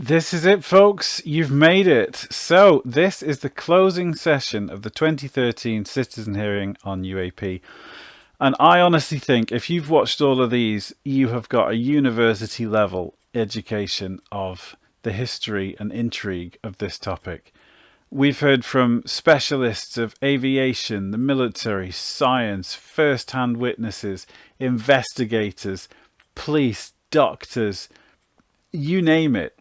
This is it, folks. You've made it. So, this is the closing session of the 2013 citizen hearing on UAP. And I honestly think if you've watched all of these, you have got a university level education of the history and intrigue of this topic. We've heard from specialists of aviation, the military, science, first-hand witnesses, investigators, police, doctors, you name it.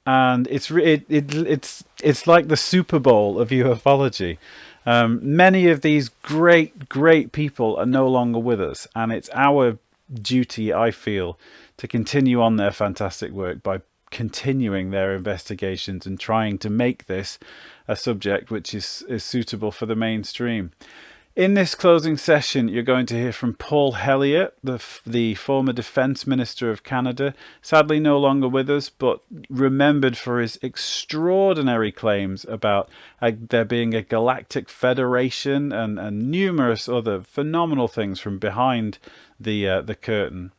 And it's like the Super Bowl of ufology. Many of these great people are no longer with us, and it's our duty, I feel, to continue on their fantastic work by continuing their investigations and trying to make this a subject which is suitable for the mainstream. In this closing session, you're going to hear from Paul Hellyer, the former Defence Minister of Canada, sadly no longer with us, but remembered for his extraordinary claims about there being a galactic federation and numerous other phenomenal things from behind the curtain.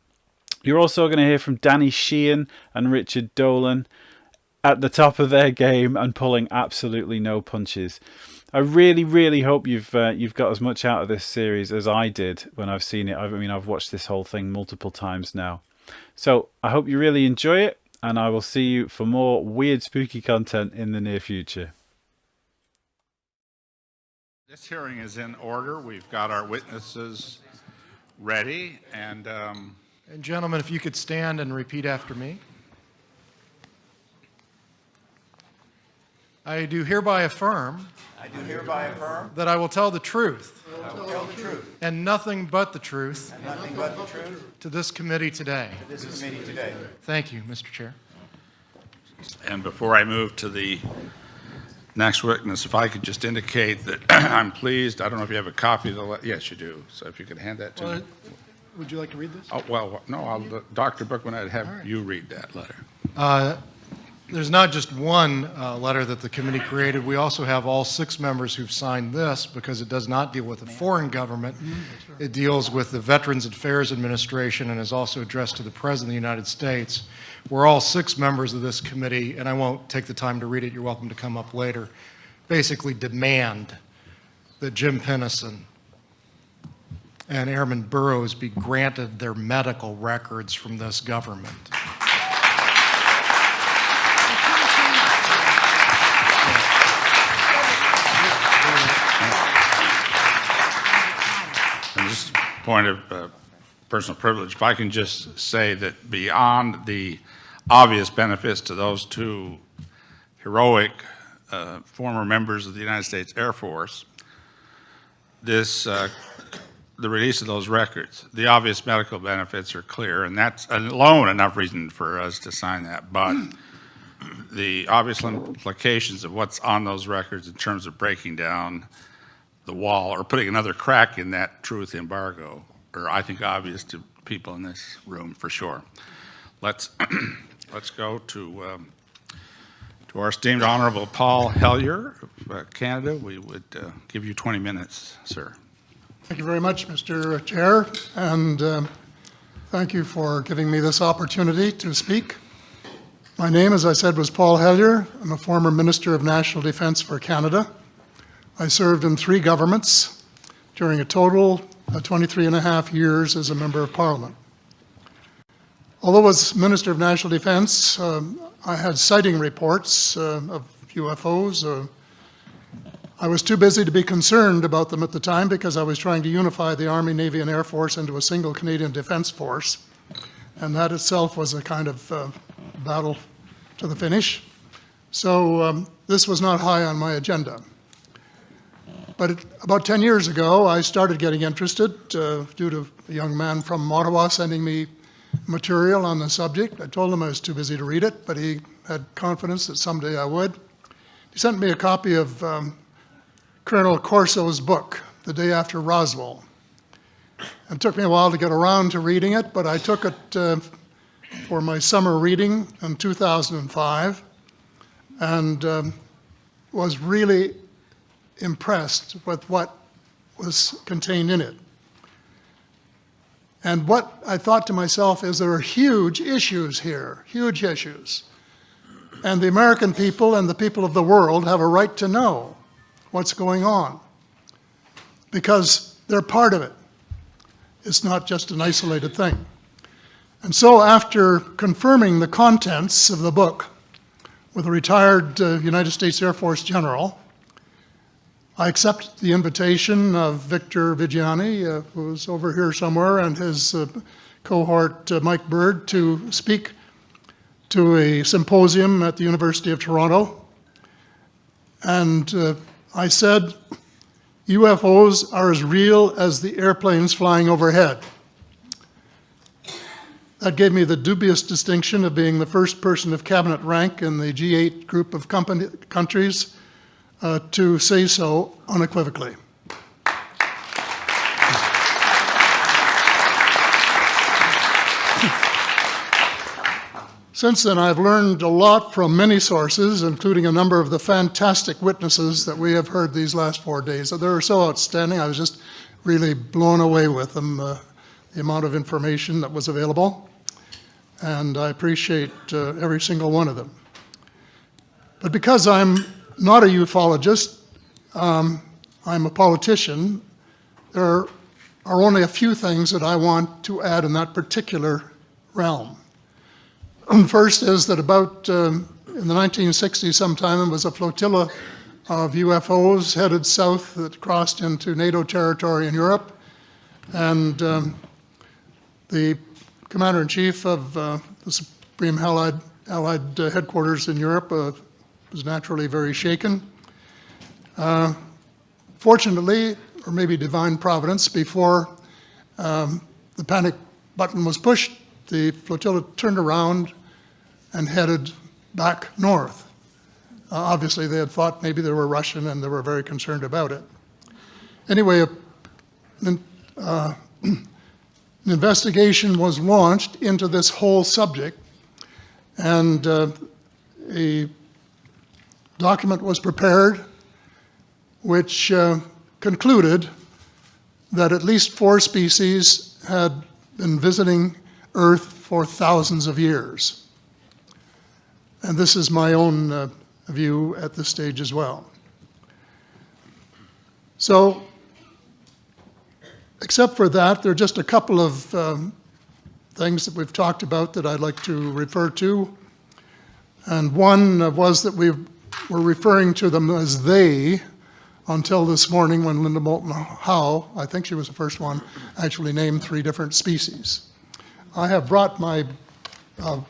You're also going to hear from Danny Sheehan and Richard Dolan at the top of their game and pulling absolutely no punches. I really hope you've got as much out of this series as I did when I've seen it. I've watched this whole thing multiple times now. So I hope you really enjoy it, and I will see you for more weird, spooky content in the near future. This hearing is in order. We've got our witnesses ready, and gentlemen, if you could stand and repeat after me. I do hereby affirm that I will tell the truth and nothing but the truth to this committee today. Thank you, Mr. Chair. and before I move to the next witness, if I could just indicate that I'm pleased. I don't know if you have a copy of the letter. Yes, you do. So if you could hand that to me. Would you like to read this? Oh, well, no, Dr. Bookman, I'd have you read that letter. There's not just one letter that the committee created. We also have all 6 members who've signed this because it does not deal with a foreign government. It deals with the Veterans Affairs Administration and is also addressed to the President of the United States. We're all 6 members of this committee, and I won't take the time to read it. You're welcome to come up later. Basically demand that Jim Pennison and Airman Burroughs be granted their medical records from this government. Just a point of personal privilege, if I can just say that beyond the obvious benefits to those 2 heroic former members of the United States Air Force, the release of those records, the obvious medical benefits are clear, and that's alone enough reason for us to sign that. But the obvious implications of what's on those records in terms of breaking down the wall or putting another crack in that truth embargo are, I think, obvious to people in this room for sure. Let's go to our esteemed Honorable Paul Hellyer of Canada. We would give you 20 minutes, sir. Thank you very much, Mr. Chair, and thank you for giving me this opportunity to speak. My name, as I said, was Paul Hellyer. I'm a former Minister of National Defence for Canada. I served in 3 governments during a total of 23 and a half years as a Member of Parliament. Although as Minister of National Defence, I had sighting reports of UFOs. I was too busy to be concerned about them at the time because I was trying to unify the Army, Navy, and Air Force into a single Canadian Defence Force, and that itself was a kind of battle to the finish. So this was not high on my agenda. But about 10 years ago, I started getting interested due to a young man from Ottawa sending me material on the subject. I told him I was too busy to read it, but he had confidence that someday I would. He sent me a copy of Colonel Corso's book, The Day After Roswell. It took me a while to get around to reading it, but I took it for my summer reading in 2005 and was really impressed with what was contained in it. And what I thought to myself is there are huge issues here, huge issues. And the American people and the people of the world have a right to know what's going on because they're part of it. It's not just an isolated thing. And so after confirming the contents of the book with a retired United States Air Force general, I accepted the invitation of Victor Vigiani, who's over here somewhere, and his cohort, Mike Bird, to speak to a symposium at the University of Toronto. And I said, UFOs are as real as the airplanes flying overhead. That gave me the dubious distinction of being the first person of cabinet rank in the G8 group of countries to say so unequivocally. Since then, I've learned a lot from many sources, including a number of the fantastic witnesses that we have heard these last 4 days. They were so outstanding, I was just really blown away with them, the amount of information that was available. And I appreciate every single one of them. But because I'm not a ufologist, I'm a politician, there are only a few things that I want to add in that particular realm. First is that about in the 1960s sometime, there was a flotilla of UFOs headed south that crossed into NATO territory in Europe. And the commander-in-chief of the Supreme Allied headquarters in Europe was naturally very shaken. Fortunately, or maybe divine providence, before the panic button was pushed, the flotilla turned around and headed back north. Obviously, they had thought maybe they were Russian and they were very concerned about it. Anyway, an investigation was launched into this whole subject, and a document was prepared which concluded that at least 4 species had been visiting Earth for thousands of years. And this is my own view at this stage as well. So, except for that, there are just a couple of things that we've talked about that I'd like to refer to. And one was that we were referring to them as they until this morning when Linda Moulton Howe, I think she was the first one, actually named 3 different species. I have brought my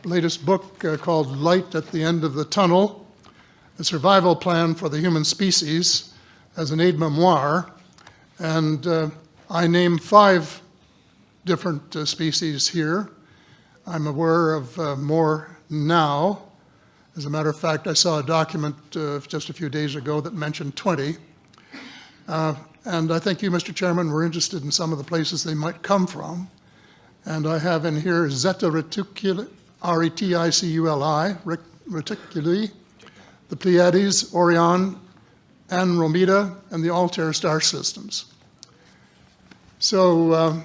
latest book called Light at the End of the Tunnel, A Survival Plan for the Human Species, as an aide-memoire, and I name 5 different species here. I'm aware of more now. As a matter of fact, I saw a document just a few days ago that mentioned 20. And I think you, Mr. Chairman, were interested in some of the places they might come from. And I have in here Zeta Reticuli, R-E-T-I-C-U-L-I, Reticuli, the Pleiades, Orion, Andromeda, and the Altair star systems. So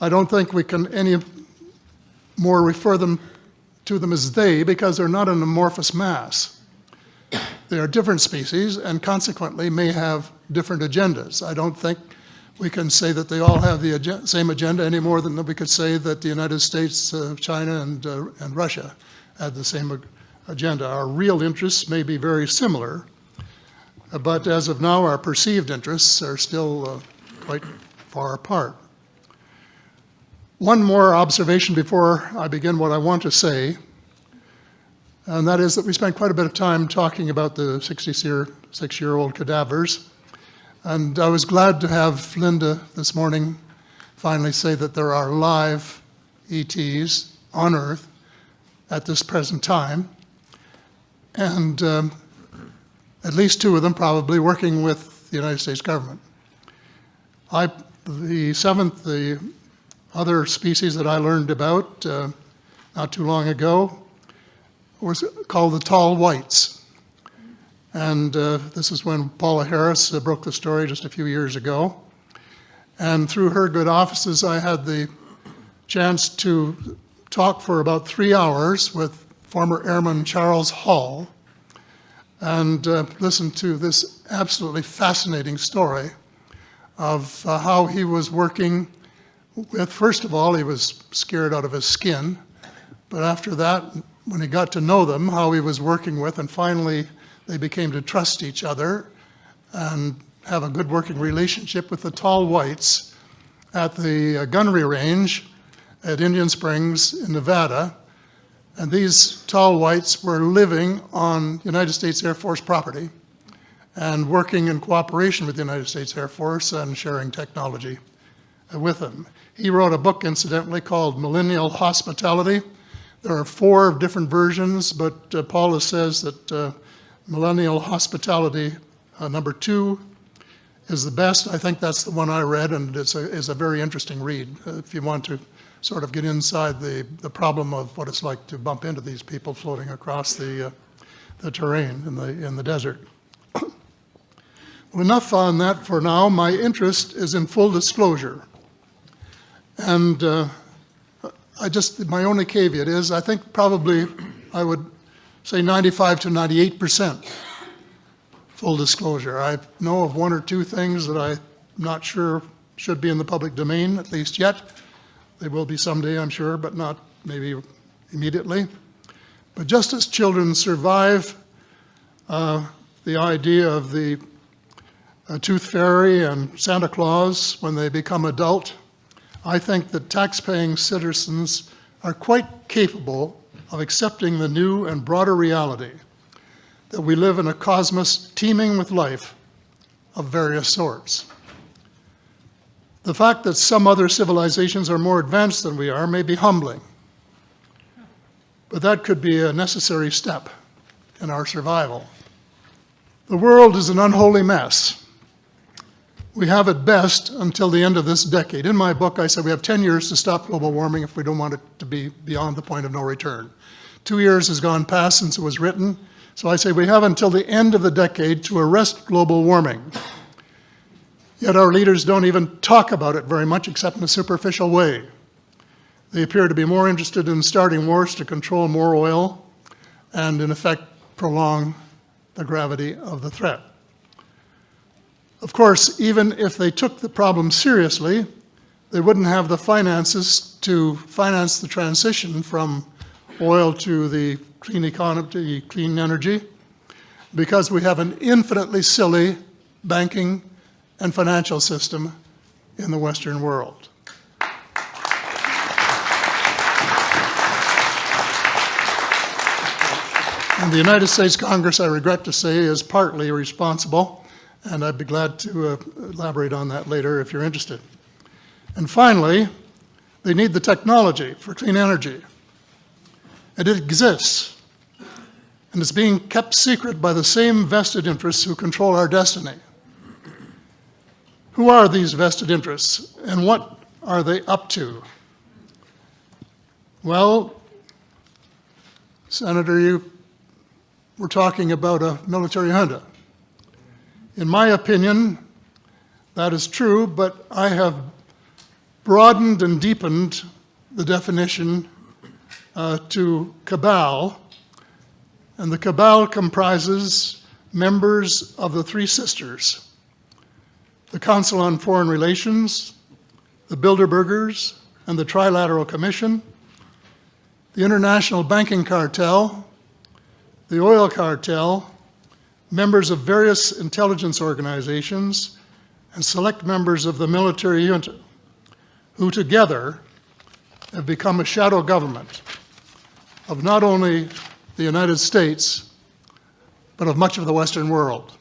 I don't think we can any more refer to them as they, because they're not an amorphous mass. They are different species and consequently may have different agendas. I don't think we can say that they all have the same agenda any more than we could say that the United States, China, and Russia had the same agenda. Our real interests may be very similar, but as of now, our perceived interests are still quite far apart. One more observation before I begin what I want to say, and that is that we spent quite a bit of time talking about the 66-year-old cadavers. And I was glad to have Linda this morning finally say that there are live ETs on Earth at this present time. And at least 2 of them probably working with the United States government. The other species that I learned about not too long ago was called the tall whites. And this is when Paula Harris broke the story just a few years ago. And through her good offices, I had the chance to talk for about 3 hours with former Airman Charles Hall and listen to this absolutely fascinating story of how he was working with, first of all, he was scared out of his skin, but after that, when he got to know them, how he was working with, and finally they became to trust each other and have a good working relationship with the tall whites at the gunnery range at Indian Springs in Nevada. And these tall whites were living on United States Air Force property and working in cooperation with the United States Air Force and sharing technology with them. He wrote a book, incidentally, called Millennial Hospitality. There are 4 different versions, but Paula says that Millennial Hospitality number 2 is the best. I think that's the one I read, and it's a very interesting read if you want to sort of get inside the problem of what it's like to bump into these people floating across the terrain in the desert. Well, enough on that for now. My interest is in full disclosure. And my only caveat is I think probably I would say 95 to 98% full disclosure. I know of 1 or 2 things that I'm not sure should be in the public domain, at least yet. They will be someday, I'm sure, but not maybe immediately. But just as children survive the idea of the Tooth Fairy and Santa Claus when they become adult, I think that tax-paying citizens are quite capable of accepting the new and broader reality that we live in a cosmos teeming with life of various sorts. The fact that some other civilizations are more advanced than we are may be humbling, but that could be a necessary step in our survival. The world is an unholy mess. We have at best until the end of this decade. In my book, I said we have 10 years to stop global warming if we don't want it to be beyond the point of no return. 2 years has gone past since it was written, so I say we have until the end of the decade to arrest global warming. Yet our leaders don't even talk about it very much except in a superficial way. They appear to be more interested in starting wars to control more oil and, in effect, prolong the gravity of the threat. Of course, even if they took the problem seriously, they wouldn't have the finances to finance the transition from oil to the clean economy, to clean energy, because we have an infinitely silly banking and financial system in the Western world. And the United States Congress, I regret to say, is partly responsible, and I'd be glad to elaborate on that later if you're interested. And finally, they need the technology for clean energy. And it exists, and it's being kept secret by the same vested interests who control our destiny. Who are these vested interests, and what are they up to? Well, Senator, you were talking about a military junta. In my opinion, that is true, but I have broadened and deepened the definition to cabal, and the cabal comprises members of the Three Sisters: the Council on Foreign Relations, the Bilderbergers, and the Trilateral Commission, the International Banking Cartel, the Oil Cartel, members of various intelligence organizations, and select members of the military junta, who together have become a shadow government of not only the United States, but of much of the Western world.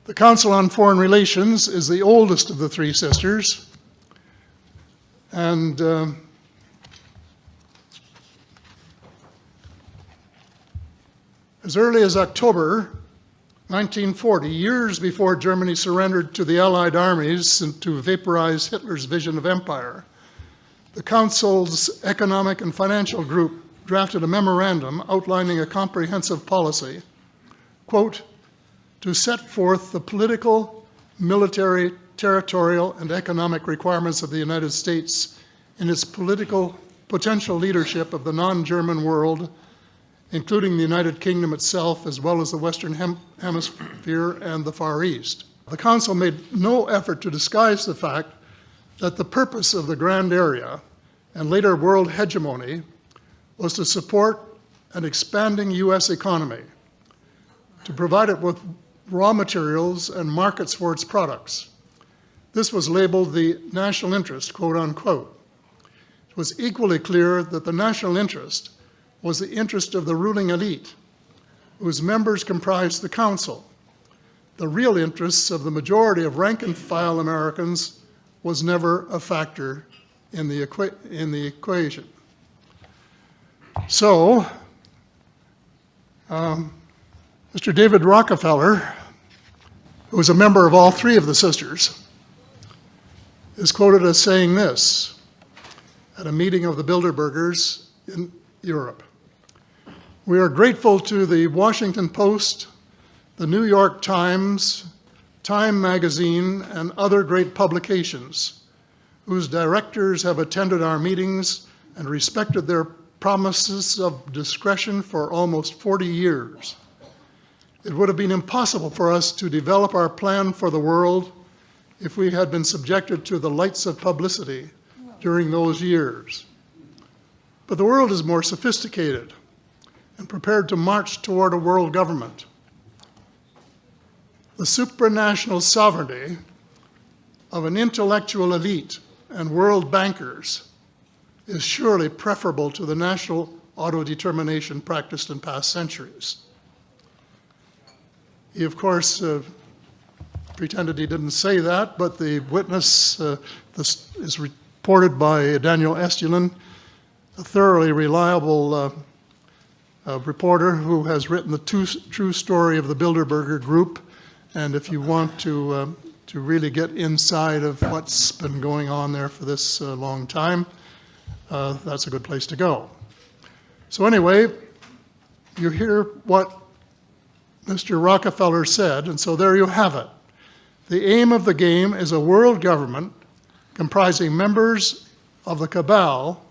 The Council on Foreign Relations is the oldest of the Three Sisters, and as early as October 1940, years before Germany surrendered to the Allied armies and to vaporize Hitler's vision of empire, the Council's Economic and Financial Group drafted a memorandum outlining a comprehensive policy, quote, to set forth the political, military, territorial, and economic requirements of the United States in its potential leadership of the non-German world, including the United Kingdom itself, as well as the Western Hemisphere and the Far East. The Council made no effort to disguise the fact that the purpose of the Grand Area and later world hegemony was to support an expanding U.S. economy, to provide it with raw materials and markets for its products. This was labeled the national interest, quote unquote. It was equally clear that the national interest was the interest of the ruling elite, whose members comprised the Council. The real interests of the majority of rank-and-file Americans was never a factor in the equation. So, Mr. David Rockefeller, who was a member of all three of the sisters, is quoted as saying this at a meeting of the Bilderbergers in Europe. "We are grateful to the Washington Post, the New York Times, Time Magazine, and other great publications, whose directors have attended our meetings and respected their promises of discretion for almost 40 years. It would have been impossible for us to develop our plan for the world if we had been subjected to the lights of publicity during those years. But the world is more sophisticated and prepared to march toward a world government. The supranational sovereignty of an intellectual elite and world bankers is surely preferable to the national autodetermination practiced in past centuries." He, of course, pretended he didn't say that, but the witness this is reported by Daniel Estulin, a thoroughly reliable reporter who has written the true story of the Bilderberger Group. And if you want to really get inside of what's been going on there for this long time, that's a good place to go. So anyway, you hear what Mr. Rockefeller said, and so there you have it. The aim of the game is a world government comprising members of the cabal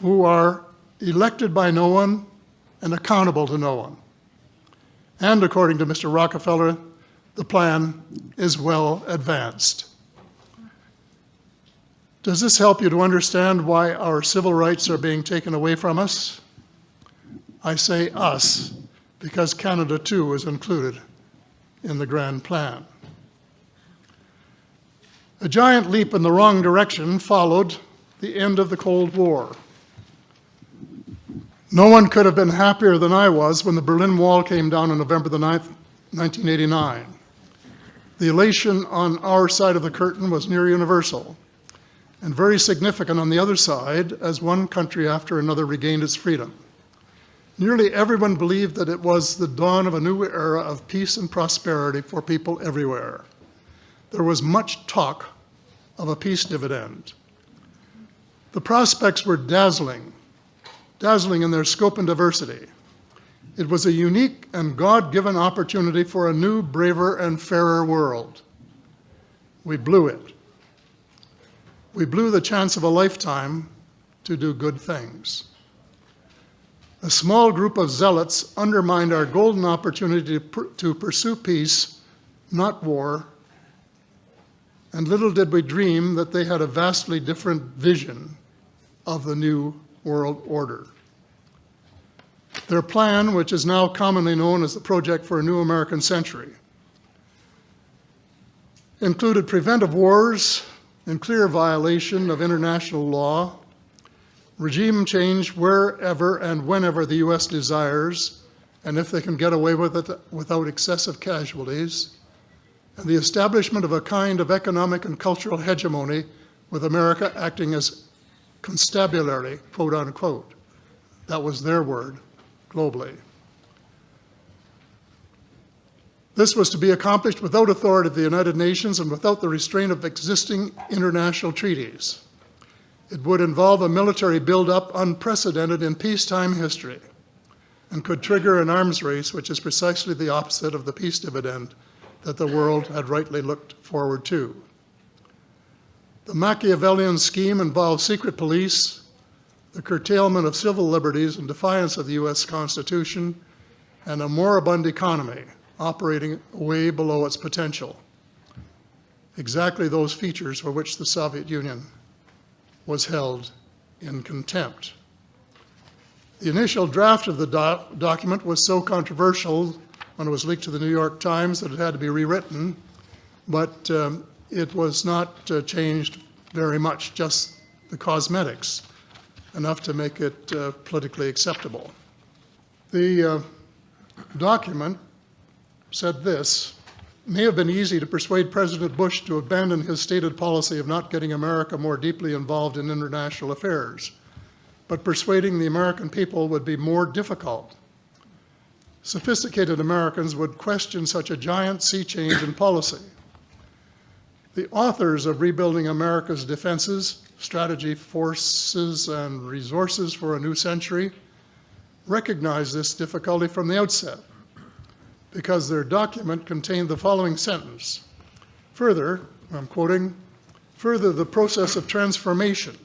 who are elected by no one and accountable to no one. And according to Mr. Rockefeller, the plan is well advanced. Does this help you to understand why our civil rights are being taken away from us? I say us, because Canada too is included in the grand plan. A giant leap in the wrong direction followed the end of the Cold War. No one could have been happier than I was when the Berlin Wall came down on November the 9th, 1989. The elation on our side of the curtain was near universal, and very significant on the other side as one country after another regained its freedom. Nearly everyone believed that it was the dawn of a new era of peace and prosperity for people everywhere. There was much talk of a peace dividend. The prospects were dazzling in their scope and diversity. It was a unique and God-given opportunity for a new, braver, and fairer world. We blew it. We blew the chance of a lifetime to do good things. A small group of zealots undermined our golden opportunity to pursue peace, not war, and little did we dream that they had a vastly different vision of the new world order. Their plan, which is now commonly known as the Project for a New American Century, included preventive wars in clear violation of international law, regime change wherever and whenever the U.S. desires, and if they can get away with it without excessive casualties, and the establishment of a kind of economic and cultural hegemony with America acting as constabulary, quote unquote. That was their word, globally. This was to be accomplished without authority of the United Nations and without the restraint of existing international treaties. It would involve a military buildup unprecedented in peacetime history and could trigger an arms race, which is precisely the opposite of the peace dividend that the world had rightly looked forward to. The Machiavellian scheme involved secret police, the curtailment of civil liberties in defiance of the U.S. Constitution, and a moribund economy operating way below its potential. Exactly those features for which the Soviet Union was held in contempt. The initial draft of the document was so controversial when it was leaked to the New York Times that it had to be rewritten, but it was not changed very much, just the cosmetics, enough to make it politically acceptable. The document said this: "It may have been easy to persuade President Bush to abandon his stated policy of not getting America more deeply involved in international affairs, but persuading the American people would be more difficult. Sophisticated Americans would question such a giant sea change in policy. The authors of Rebuilding America's Defenses, Strategy, Forces, and Resources for a New Century recognized this difficulty from the outset, because their document contained the following sentence: further, I'm quoting, further, the process of transformation,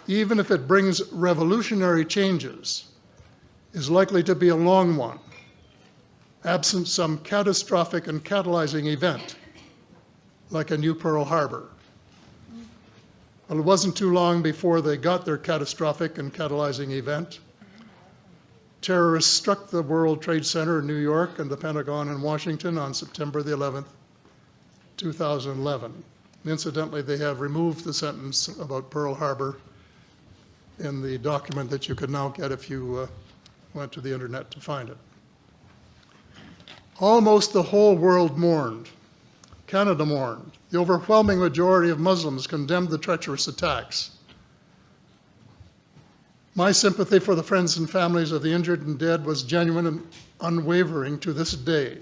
even if it brings revolutionary changes, is likely to be a long one, absent some catastrophic and catalyzing event, like a new Pearl Harbor. Well, it wasn't too long before they got their catastrophic and catalyzing event. Terrorists struck the World Trade Center in New York and the Pentagon in Washington on September the 11th, 2011. Incidentally, they have removed the sentence about Pearl Harbor in the document that you could now get if you went to the internet to find it. Almost the whole world mourned. Canada mourned. The overwhelming majority of Muslims condemned the treacherous attacks. My sympathy for the friends and families of the injured and dead was genuine and unwavering to this day.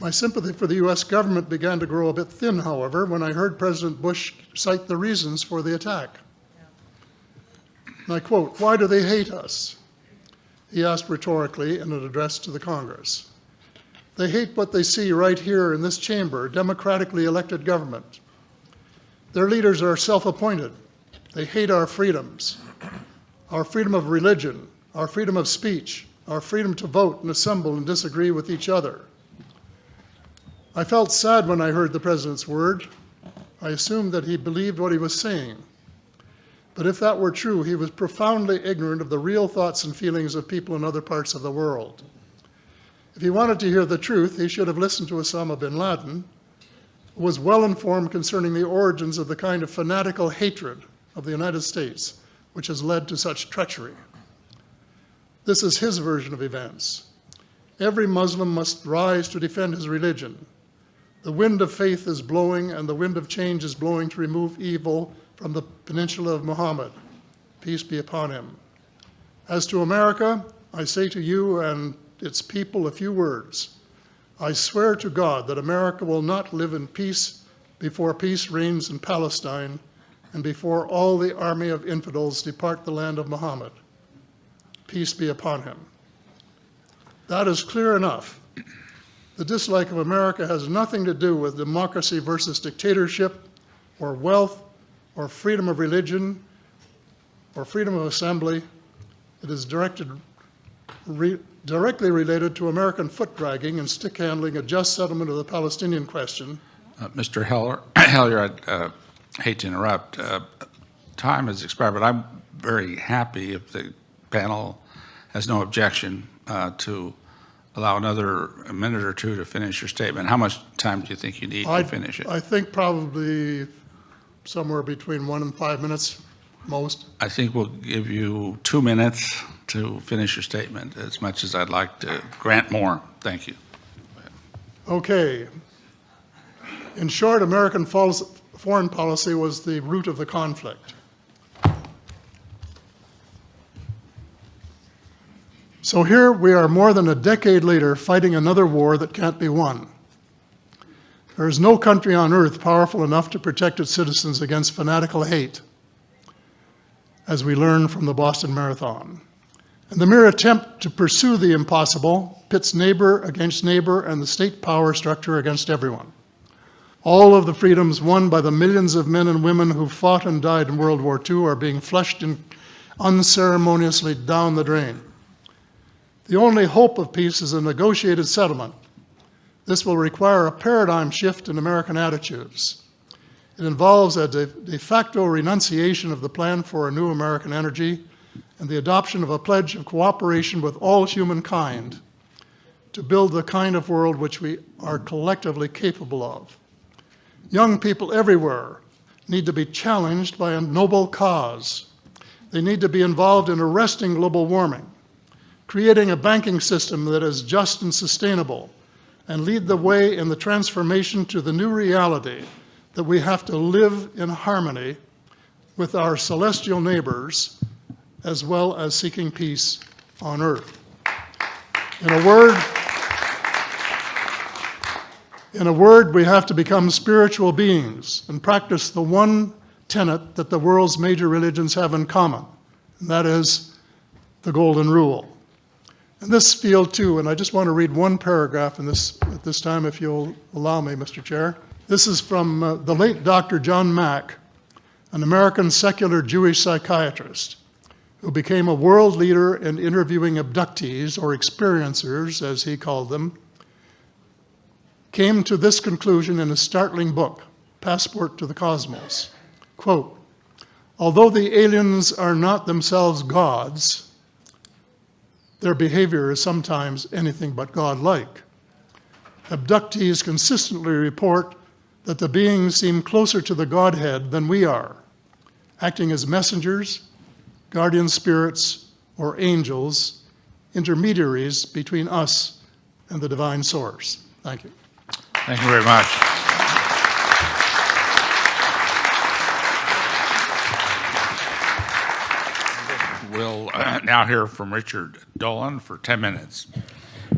My sympathy for the U.S. government began to grow a bit thin, however, when I heard President Bush cite the reasons for the attack. And I quote, "Why do they hate us?" he asked rhetorically in an address to the Congress. "They hate what they see right here in this chamber, democratically elected government. Their leaders are self-appointed. They hate our freedoms, our freedom of religion, our freedom of speech, our freedom to vote and assemble and disagree with each other." I felt sad when I heard the president's word. I assumed that he believed what he was saying. But if that were true, he was profoundly ignorant of the real thoughts and feelings of people in other parts of the world. If he wanted to hear the truth, he should have listened to Osama bin Laden, who was well informed concerning the origins of the kind of fanatical hatred of the United States, which has led to such treachery. This is his version of events. Every Muslim must rise to defend his religion. The wind of faith is blowing, and the wind of change is blowing to remove evil from the peninsula of Muhammad. Peace be upon him. As to America, I say to you and its people a few words. I swear to God that America will not live in peace before peace reigns in Palestine and before all the army of infidels depart the land of Muhammad. Peace be upon him. That is clear enough. The dislike of America has nothing to do with democracy versus dictatorship, or wealth, or freedom of religion, or freedom of assembly. It is directly related to American foot-dragging and stick-handling a just settlement of the Palestinian question. Mr. Hellyer, I'd hate to interrupt. Time has expired, but I'm very happy if the panel has no objection to allow another minute or two to finish your statement. How much time do you think you need to finish it? I think probably somewhere between 1 and 5 minutes, most. I think we'll give you 2 minutes to finish your statement, as much as I'd like to grant more. Thank you. Okay. In short, American foreign policy was the root of the conflict. So here we are more than a decade later fighting another war that can't be won. There is no country on earth powerful enough to protect its citizens against fanatical hate, as we learned from the Boston Marathon. And the mere attempt to pursue the impossible pits neighbor against neighbor and the state power structure against everyone. All of the freedoms won by the millions of men and women who fought and died in World War II are being flushed unceremoniously down the drain. The only hope of peace is a negotiated settlement. This will require a paradigm shift in American attitudes. It involves a de facto renunciation of the plan for a new American energy and the adoption of a pledge of cooperation with all humankind to build the kind of world which we are collectively capable of. Young people everywhere need to be challenged by a noble cause. They need to be involved in arresting global warming, creating a banking system that is just and sustainable, and lead the way in the transformation to the new reality that we have to live in harmony with our celestial neighbors, as well as seeking peace on earth. In a word, we have to become spiritual beings and practice the one tenet that the world's major religions have in common, and that is the Golden Rule. In this field too, and I just want to read one paragraph at this time, if you'll allow me, Mr. Chair. This is from the late Dr. John Mack, an American secular Jewish psychiatrist who became a world leader in interviewing abductees, or experiencers, as he called them, came to this conclusion in a startling book, Passport to the Cosmos. Quote, although the aliens are not themselves gods, their behavior is sometimes anything but godlike. Abductees consistently report that the beings seem closer to the Godhead than we are, acting as messengers, guardian spirits, or angels, intermediaries between us and the divine source. Thank you. Thank you very much. We'll now hear from Richard Dolan for 10 minutes.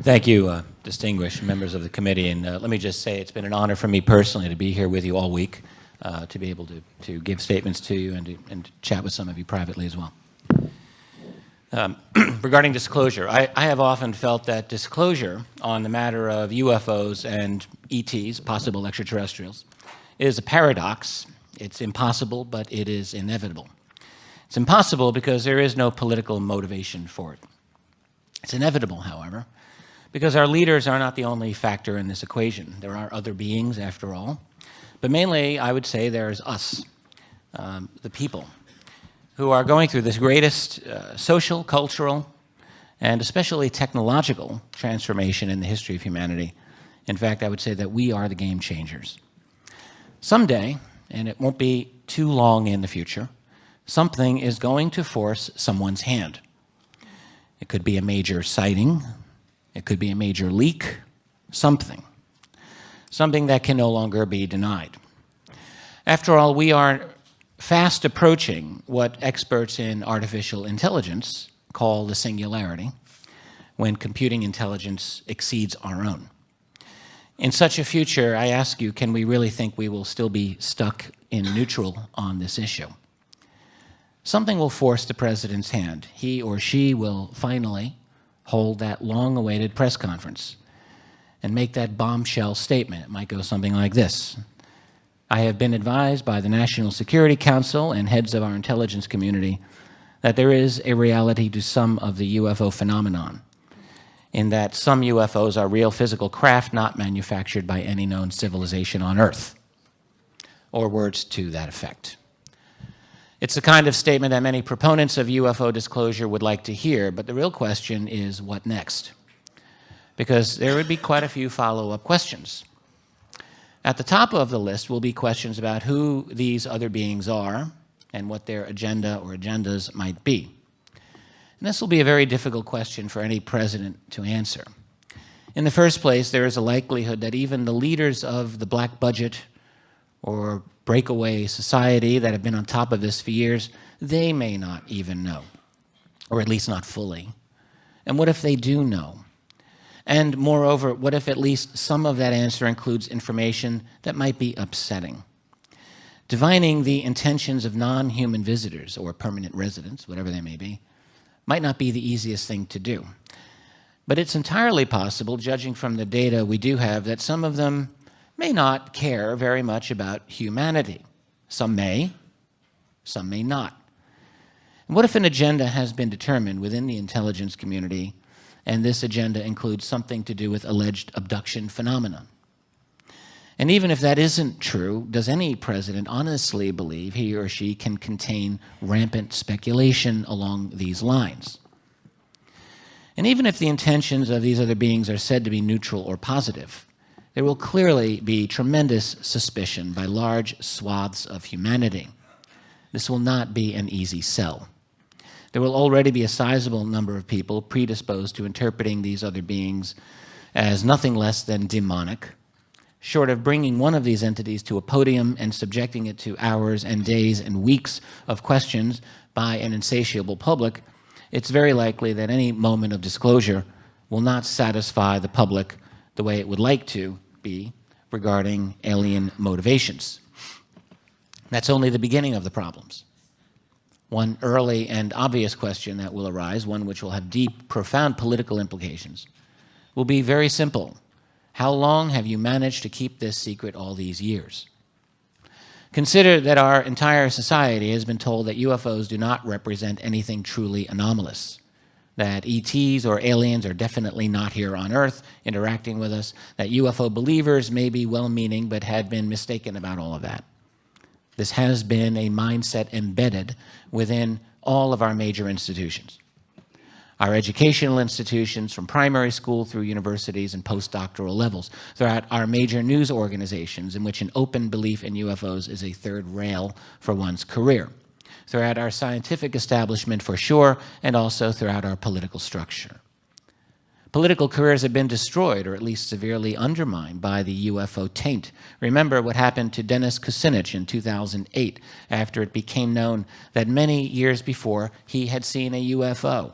Thank you, distinguished members of the committee. And let me just say it's been an honor for me personally to be here with you all week, to be able to give statements to you and to chat with some of you privately as well. Regarding disclosure, I have often felt that disclosure on the matter of UFOs and ETs, possible extraterrestrials, is a paradox. It's impossible, but it is inevitable. It's impossible because there is no political motivation for it. It's inevitable, however, because our leaders are not the only factor in this equation. There are other beings, after all, but mainly, I would say, there's us, the people, who are going through this greatest social, cultural, and especially technological transformation in the history of humanity. In fact, I would say that we are the game changers. Someday, and it won't be too long in the future, something is going to force someone's hand. It could be a major sighting, it could be a major leak, something that can no longer be denied. After all, we are fast approaching what experts in artificial intelligence call the singularity, when computing intelligence exceeds our own. In such a future, I ask you, can we really think we will still be stuck in neutral on this issue? Something will force the president's hand. He or she will finally hold that long-awaited press conference and make that bombshell statement. It might go something like this. I have been advised by the National Security Council and heads of our intelligence community that there is a reality to some of the UFO phenomenon, in that some UFOs are real physical craft not manufactured by any known civilization on Earth, or words to that effect. It's the kind of statement that many proponents of UFO disclosure would like to hear, but the real question is, what next? Because there would be quite a few follow-up questions. At the top of the list will be questions about who these other beings are and what their agenda or agendas might be. And this will be a very difficult question for any president to answer. In the first place, there is a likelihood that even the leaders of the black budget or breakaway society that have been on top of this for years, they may not even know, or at least not fully. And what if they do know? And moreover, what if at least some of that answer includes information that might be upsetting? Divining the intentions of non-human visitors or permanent residents, whatever they may be, might not be the easiest thing to do. But it's entirely possible, judging from the data we do have, that some of them may not care very much about humanity. Some may not. And what if an agenda has been determined within the intelligence community, and this agenda includes something to do with alleged abduction phenomena? And even if that isn't true, does any president honestly believe he or she can contain rampant speculation along these lines? And even if the intentions of these other beings are said to be neutral or positive, there will clearly be tremendous suspicion by large swaths of humanity. This will not be an easy sell. There will already be a sizable number of people predisposed to interpreting these other beings as nothing less than demonic. Short of bringing one of these entities to a podium and subjecting it to hours and days and weeks of questions by an insatiable public, it's very likely that any moment of disclosure will not satisfy the public the way it would like to be regarding alien motivations. That's only the beginning of the problems. One early and obvious question that will arise, one which will have deep, profound political implications, will be very simple. How long have you managed to keep this secret all these years? Consider that our entire society has been told that UFOs do not represent anything truly anomalous, that ETs or aliens are definitely not here on Earth interacting with us, that UFO believers may be well-meaning but had been mistaken about all of that. This has been a mindset embedded within all of our major institutions. Our educational institutions, from primary school through universities and postdoctoral levels, throughout our major news organizations in which an open belief in UFOs is a third rail for one's career, throughout our scientific establishment for sure, and also throughout our political structure. Political careers have been destroyed, or at least severely undermined, by the UFO taint. Remember what happened to Dennis Kucinich in 2008, after it became known that many years before he had seen a UFO.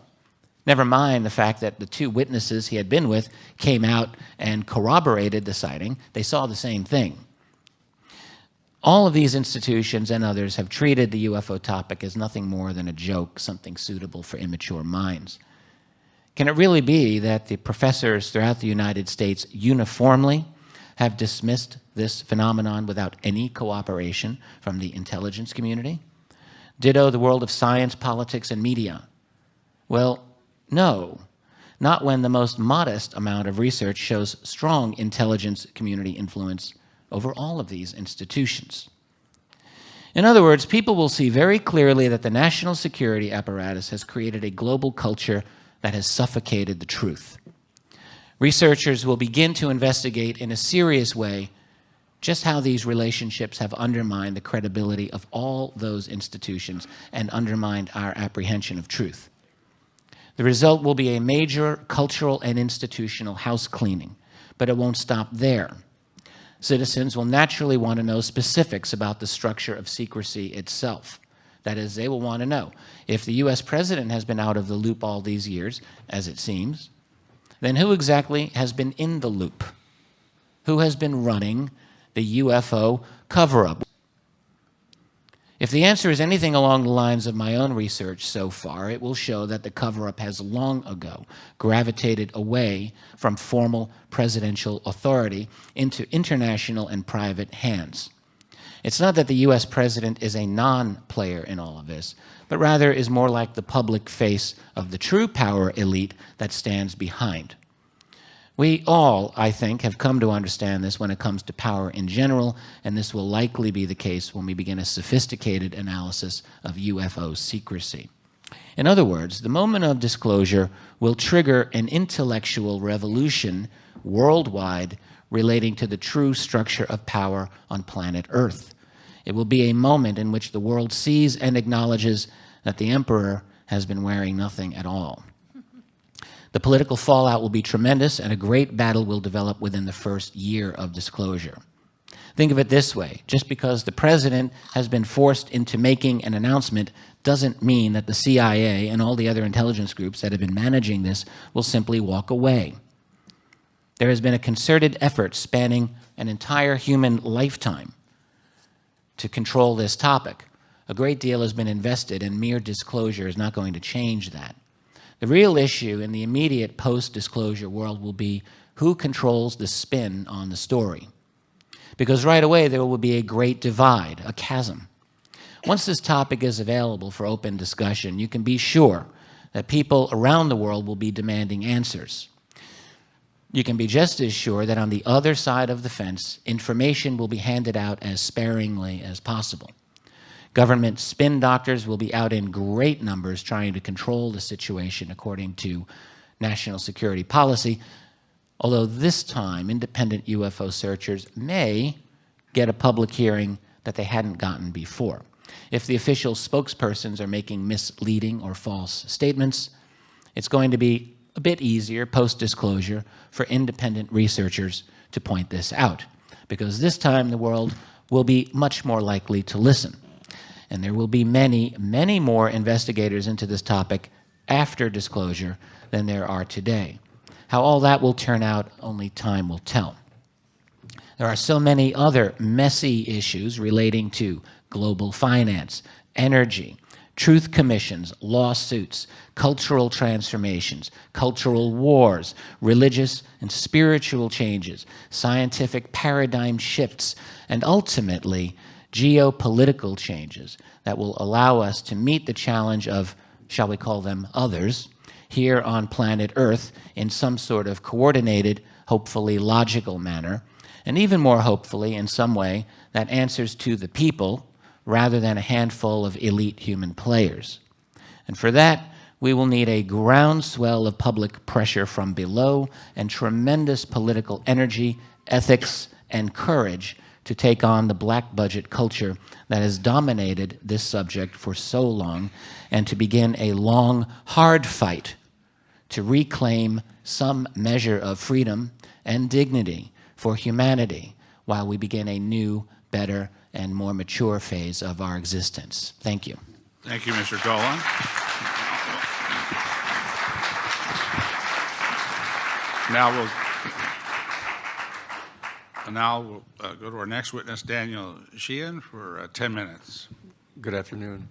Never mind the fact that the two witnesses he had been with came out and corroborated the sighting. They saw the same thing. All of these institutions and others have treated the UFO topic as nothing more than a joke, something suitable for immature minds. Can it really be that the professors throughout the United States uniformly have dismissed this phenomenon without any cooperation from the intelligence community? Ditto the world of science, politics, and media. Well, no, not when the most modest amount of research shows strong intelligence community influence over all of these institutions. In other words, people will see very clearly that the national security apparatus has created a global culture that has suffocated the truth. Researchers will begin to investigate in a serious way just how these relationships have undermined the credibility of all those institutions and undermined our apprehension of truth. The result will be a major cultural and institutional house cleaning, but it won't stop there. Citizens will naturally want to know specifics about the structure of secrecy itself. That is, they will want to know, if the US president has been out of the loop all these years, as it seems, then who exactly has been in the loop? Who has been running the UFO cover-up? If the answer is anything along the lines of my own research so far, it will show that the cover-up has long ago gravitated away from formal presidential authority into international and private hands. It's not that the US president is a non-player in all of this, but rather is more like the public face of the true power elite that stands behind. We all, I think, have come to understand this when it comes to power in general, and this will likely be the case when we begin a sophisticated analysis of UFO secrecy. In other words, the moment of disclosure will trigger an intellectual revolution worldwide relating to the true structure of power on planet Earth. It will be a moment in which the world sees and acknowledges that the emperor has been wearing nothing at all. The political fallout will be tremendous, and a great battle will develop within the first year of disclosure. Think of it this way. Just because the president has been forced into making an announcement doesn't mean that the CIA and all the other intelligence groups that have been managing this will simply walk away. There has been a concerted effort spanning an entire human lifetime to control this topic. A great deal has been invested, and mere disclosure is not going to change that. The real issue in the immediate post-disclosure world will be who controls the spin on the story. because right away there will be a great divide, a chasm. Once this topic is available for open discussion, you can be sure that people around the world will be demanding answers. You can be just as sure that on the other side of the fence, information will be handed out as sparingly as possible. Government spin doctors will be out in great numbers trying to control the situation according to national security policy, although this time independent UFO searchers may get a public hearing that they hadn't gotten before. If the official spokespersons are making misleading or false statements, it's going to be a bit easier post-disclosure for independent researchers to point this out, because this time the world will be much more likely to listen. And there will be many, many more investigators into this topic after disclosure than there are today. How all that will turn out, only time will tell. There are so many other messy issues relating to global finance, energy, truth commissions, lawsuits, cultural transformations, cultural wars, religious and spiritual changes, scientific paradigm shifts, and ultimately geopolitical changes that will allow us to meet the challenge of, shall we call them others, here on planet Earth in some sort of coordinated, hopefully logical manner, and even more hopefully in some way that answers to the people rather than a handful of elite human players. And for that, we will need a groundswell of public pressure from below and tremendous political energy, ethics, and courage to take on the black budget culture that has dominated this subject for so long, and to begin a long, hard fight to reclaim some measure of freedom and dignity for humanity while we begin a new, better, and more mature phase of our existence. Thank you. Thank you, Mr. Dolan. Now we'll go to our next witness, Danny Sheehan, for 10 minutes. Good afternoon.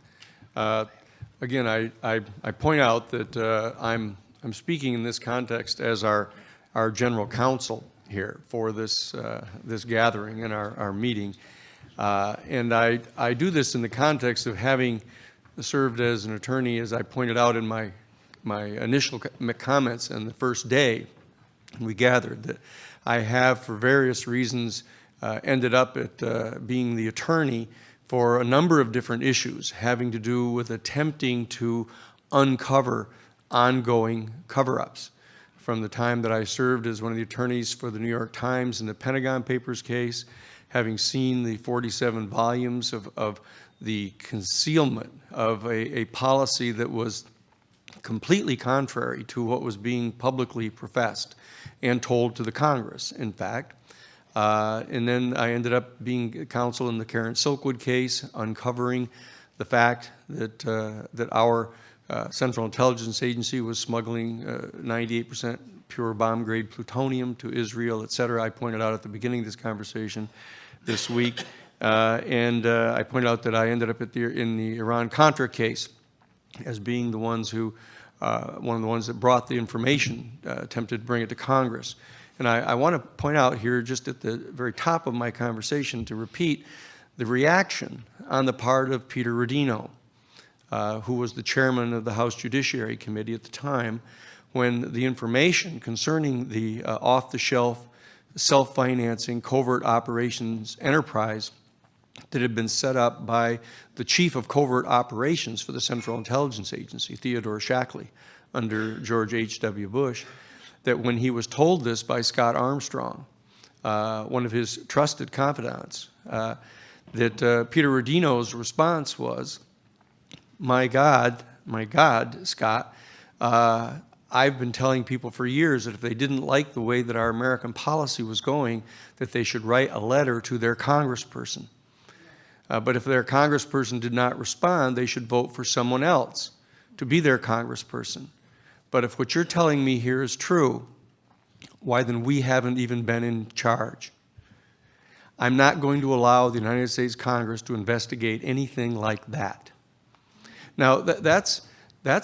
Again, I point out that I'm speaking in this context as our general counsel here for this gathering and our meeting, and I do this in the context of having served as an attorney, as I pointed out in my initial comments on the first day we gathered, that I have, for various reasons, ended up at being the attorney for a number of different issues having to do with attempting to uncover ongoing cover-ups. From the time that I served as one of the attorneys for the New York Times in the Pentagon Papers case, having seen the 47 volumes of the concealment of a policy that was completely contrary to what was being publicly professed and told to the Congress, in fact. And then I ended up being counsel in the Karen Silkwood case, uncovering the fact that our Central Intelligence Agency was smuggling 98% pure bomb-grade plutonium to Israel, et cetera. I pointed out at the beginning of this conversation this week. And I pointed out that I ended up in the Iran-Contra case as being the ones who, one of the ones that brought the information, attempted to bring it to Congress. And I want to point out here, just at the very top of my conversation, to repeat the reaction on the part of Peter Rodino, who was the chairman of the House Judiciary Committee at the time, when the information concerning the off-the-shelf, self-financing covert operations enterprise that had been set up by the chief of covert operations for the Central Intelligence Agency, Theodore Shackley, under George H.W. Bush, that when he was told this by Scott Armstrong, one of his trusted confidants, that Peter Rodino's response was, my God, Scott, I've been telling people for years that if they didn't like the way that our American policy was going, that they should write a letter to their congressperson. But if their congressperson did not respond, they should vote for someone else to be their congressperson. But if what you're telling me here is true, why then we haven't even been in charge. I'm not going to allow the United States Congress to investigate anything like that. Now, that's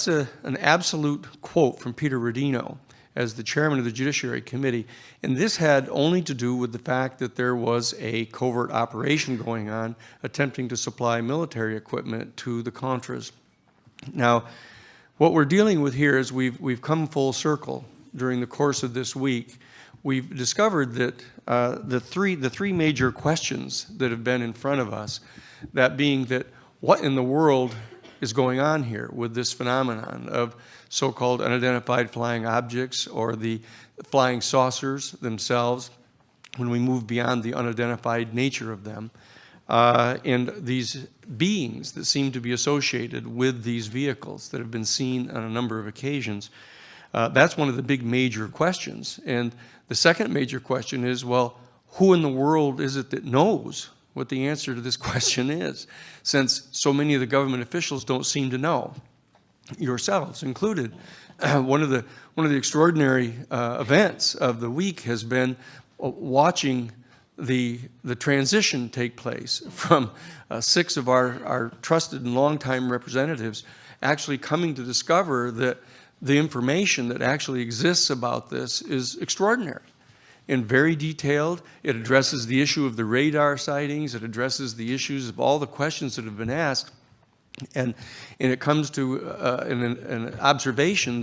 an absolute quote from Peter Rodino, as the chairman of the Judiciary Committee. And this had only to do with the fact that there was a covert operation going on attempting to supply military equipment to the Contras. Now, what we're dealing with here is we've come full circle during the course of this week. We've discovered that the three major questions that have been in front of us, that being that what in the world is going on here with this phenomenon of so-called unidentified flying objects, or the flying saucers themselves, when we move beyond the unidentified nature of them, and these beings that seem to be associated with these vehicles that have been seen on a number of occasions. That's one of the big major questions. And the second major question is, well, who in the world is it that knows what the answer to this question is, since so many of the government officials don't seem to know, yourselves included? One of the extraordinary events of the week has been watching the transition take place from 6 of our trusted and longtime representatives actually coming to discover that the information that actually exists about this is extraordinary and very detailed. It addresses the issue of the radar sightings. It addresses the issues of all the questions that have been asked. And it comes to an observation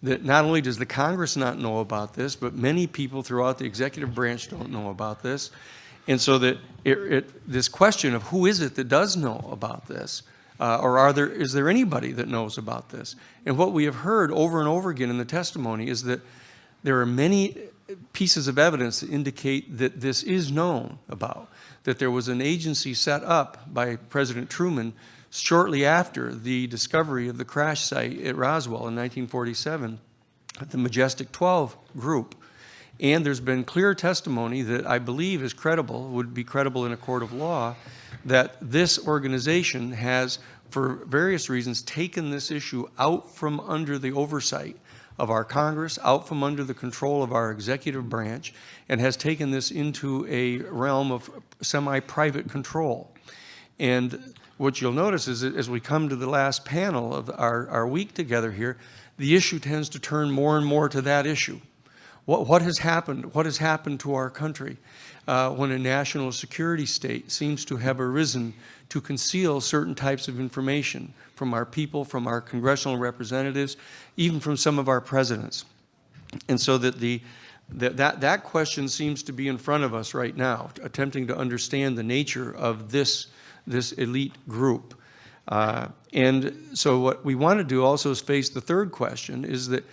that not only does the Congress not know about this, but many people throughout the executive branch don't know about this. And so that this question of who is it that does know about this, or is there anybody that knows about this? And what we have heard over and over again in the testimony is that there are many pieces of evidence that indicate that this is known about, that there was an agency set up by President Truman shortly after the discovery of the crash site at Roswell in 1947, the Majestic 12 group. And there's been clear testimony that I believe is credible, would be credible in a court of law, that this organization has, for various reasons, taken this issue out from under the oversight of our Congress, out from under the control of our executive branch, and has taken this into a realm of semi-private control. And what you'll notice is that as we come to the last panel of our week together here, the issue tends to turn more and more to that issue. What has happened? What has happened to our country when a national security state seems to have arisen to conceal certain types of information from our people, from our congressional representatives, even from some of our presidents? And so that that question seems to be in front of us right now, attempting to understand the nature of this elite group. And so what we want to do also is face the third question, is that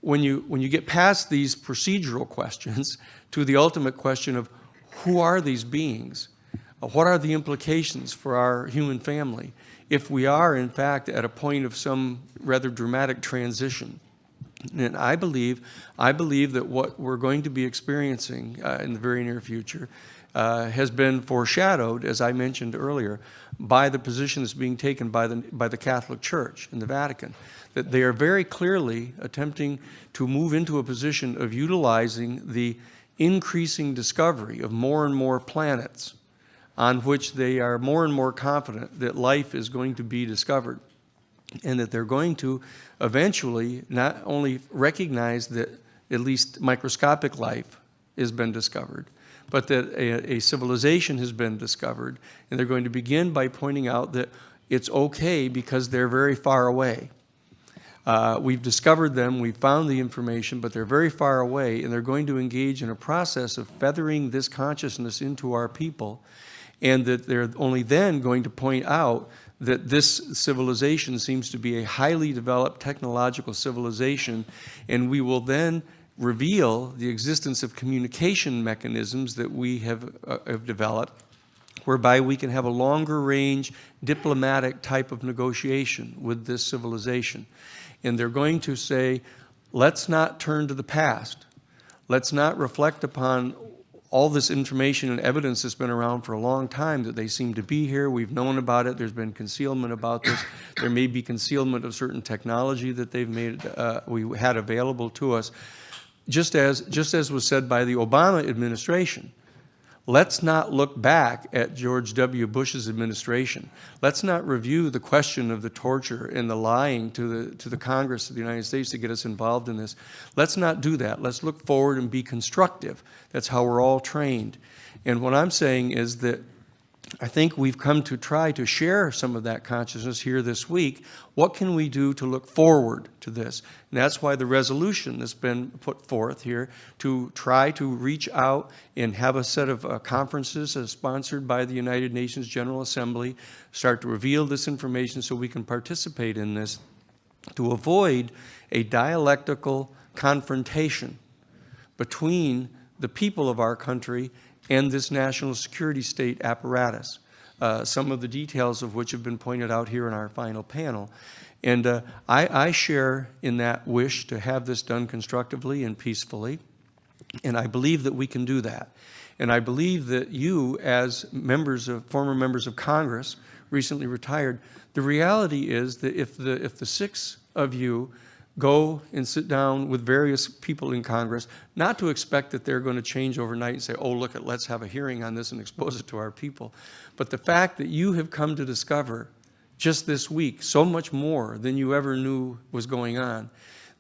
when you get past these procedural questions to the ultimate question of who are these beings, what are the implications for our human family if we are in fact at a point of some rather dramatic transition. And I believe that what we're going to be experiencing in the very near future has been foreshadowed, as I mentioned earlier, by the position that's being taken by the Catholic Church and the Vatican, that they are very clearly attempting to move into a position of utilizing the increasing discovery of more and more planets on which they are more and more confident that life is going to be discovered, and that they're going to eventually not only recognize that at least microscopic life has been discovered, but that a civilization has been discovered, and they're going to begin by pointing out that it's okay because they're very far away. We've discovered them, we've found the information, but they're very far away, and they're going to engage in a process of feathering this consciousness into our people, and that they're only then going to point out that this civilization seems to be a highly developed technological civilization, and we will then reveal the existence of communication mechanisms that we have developed, whereby we can have a longer range diplomatic type of negotiation with this civilization. And they're going to say, let's not turn to the past. Let's not reflect upon all this information and evidence that's been around for a long time, that they seem to be here. We've known about it. There's been concealment about this. There may be concealment of certain technology that they've made, we had available to us. Just as was said by the Obama administration, let's not look back at George W. Bush's administration. Let's not review the question of the torture and the lying to the Congress of the United States to get us involved in this. Let's not do that. Let's look forward and be constructive. That's how we're all trained. And what I'm saying is that I think we've come to try to share some of that consciousness here this week. What can we do to look forward to this? And that's why the resolution that's been put forth here to try to reach out and have a set of conferences sponsored by the United Nations General Assembly, start to reveal this information so we can participate in this, to avoid a dialectical confrontation between the people of our country and this national security state apparatus, some of the details of which have been pointed out here in our final panel. And I share in that wish to have this done constructively and peacefully, and I believe that we can do that. And I believe that you, as former members of Congress, recently retired, the reality is that if the 6 of you go and sit down with various people in Congress, not to expect that they're going to change overnight and say, oh, look, let's have a hearing on this and expose it to our people. But the fact that you have come to discover just this week so much more than you ever knew was going on,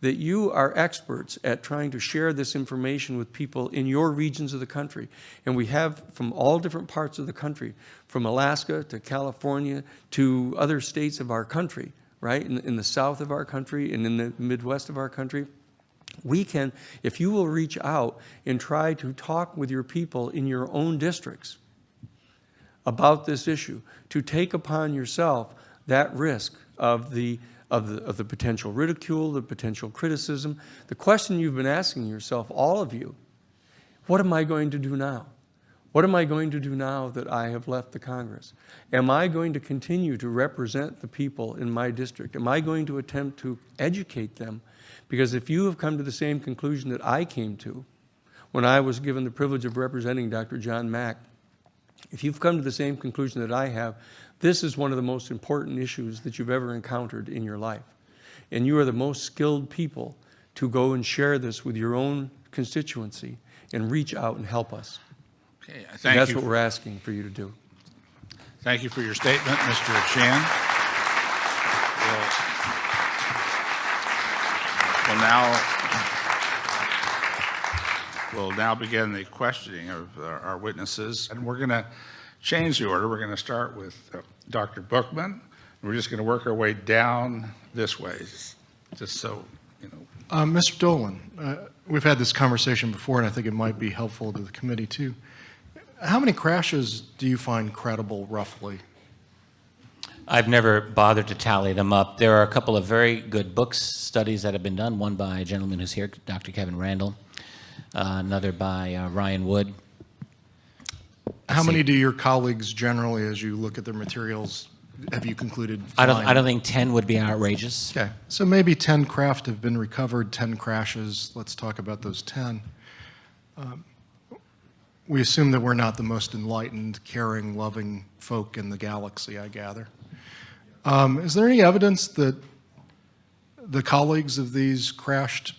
that you are experts at trying to share this information with people in your regions of the country. And we have from all different parts of the country, from Alaska to California to other states of our country, right, in the south of our country and in the Midwest of our country. We can, if you will reach out and try to talk with your people in your own districts about this issue, to take upon yourself that risk of the potential ridicule, the potential criticism. The question you've been asking yourself, all of you, what am I going to do now? What am I going to do now that I have left the Congress? Am I going to continue to represent the people in my district? Am I going to attempt to educate them? Because if you have come to the same conclusion that I came to when I was given the privilege of representing Dr. John Mack, if you've come to the same conclusion that I have, this is one of the most important issues that you've ever encountered in your life. And you are the most skilled people to go and share this with your own constituency and reach out and help us. Okay, And that's what we're asking for you to do. Thank you for your statement, Mr. Sheehan. We'll now begin the questioning of our witnesses, and we're going to change the order. We're going to start with Dr. Bookman. We're just going to work our way down this way, just so you know. Mr. Dolan, we've had this conversation before, and I think it might be helpful to the committee too. How many crashes do you find credible, roughly? I've never bothered to tally them up. There are a couple of very good studies that have been done, one by a gentleman who's here, Dr. Kevin Randall, another by Ryan Wood. How many do your colleagues generally, as you look at their materials, have you concluded? I don't think 10 would be outrageous. Okay, so maybe 10 craft have been recovered, 10 crashes. Let's talk about those 10. We assume that we're not the most enlightened, caring, loving folk in the galaxy, I gather. Is there any evidence that the colleagues of these crashed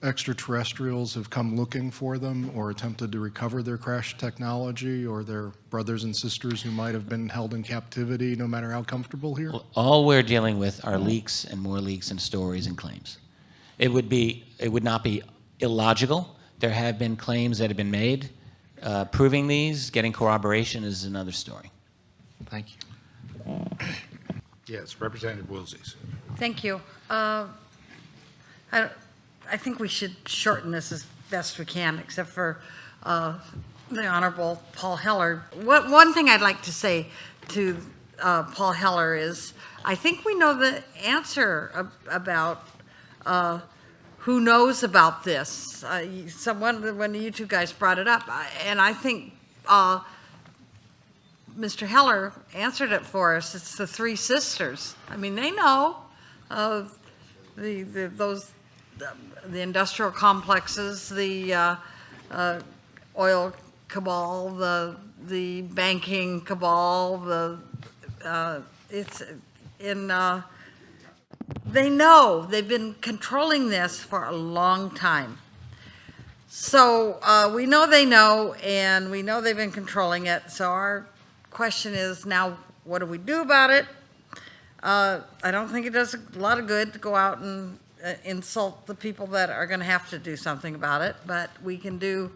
extraterrestrials have come looking for them or attempted to recover their crashed technology, or their brothers and sisters who might have been held in captivity, no matter how comfortable here? Well, all we're dealing with are leaks and more leaks and stories and claims. It would not be illogical. There have been claims that have been made. Proving these, getting corroboration is another story. Thank you. Yes, Representative Woolsey. Thank you. I think we should shorten this as best we can, except for the Honorable Paul Hellyer. One thing I'd like to say to Paul Hellyer is, I think we know the answer about who knows about this. When you two guys brought it up, and I think Mr. Hellyer answered it for us. It's the 3 sisters. I mean, they know the industrial complexes, the oil cabal, the banking cabal, they know. They've been controlling this for a long time. So we know they know, and we know they've been controlling it. So our question is now, what do we do about it? I don't think it does a lot of good to go out and insult the people that are going to have to do something about it, but we can do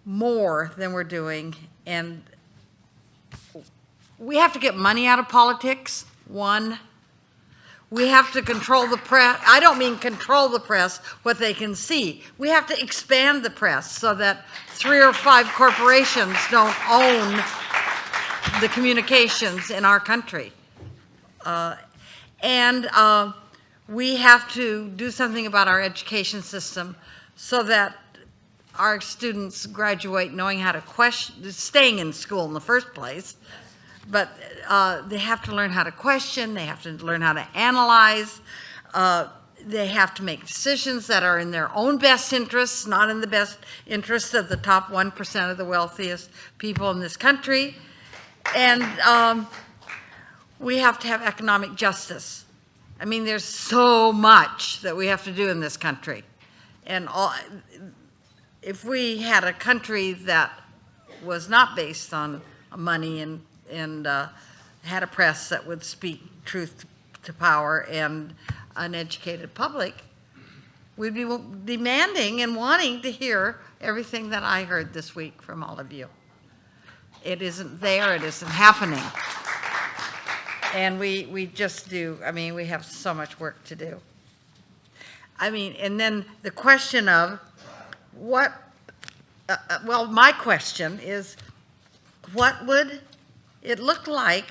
more than we're doing, and we have to get money out of politics. One, we have to control the press. I don't mean control the press, what they can see. We have to expand the press so that 3 or 5 corporations don't own the communications in our country. And we have to do something about our education system so that our students graduate knowing how to question, staying in school in the first place, but they have to learn how to question, they have to learn how to analyze, they have to make decisions that are in their own best interests, not in the best interests of the top 1% of the wealthiest people in this country. And we have to have economic justice. I mean, there's so much that we have to do in this country. And if we had a country that was not based on money and had a press that would speak truth to power and an educated public, we'd be demanding and wanting to hear everything that I heard this week from all of you. It isn't there, it isn't happening. And we just do, I mean, we have so much work to do. I mean, and then the question of what, well, my question is, what would it look like?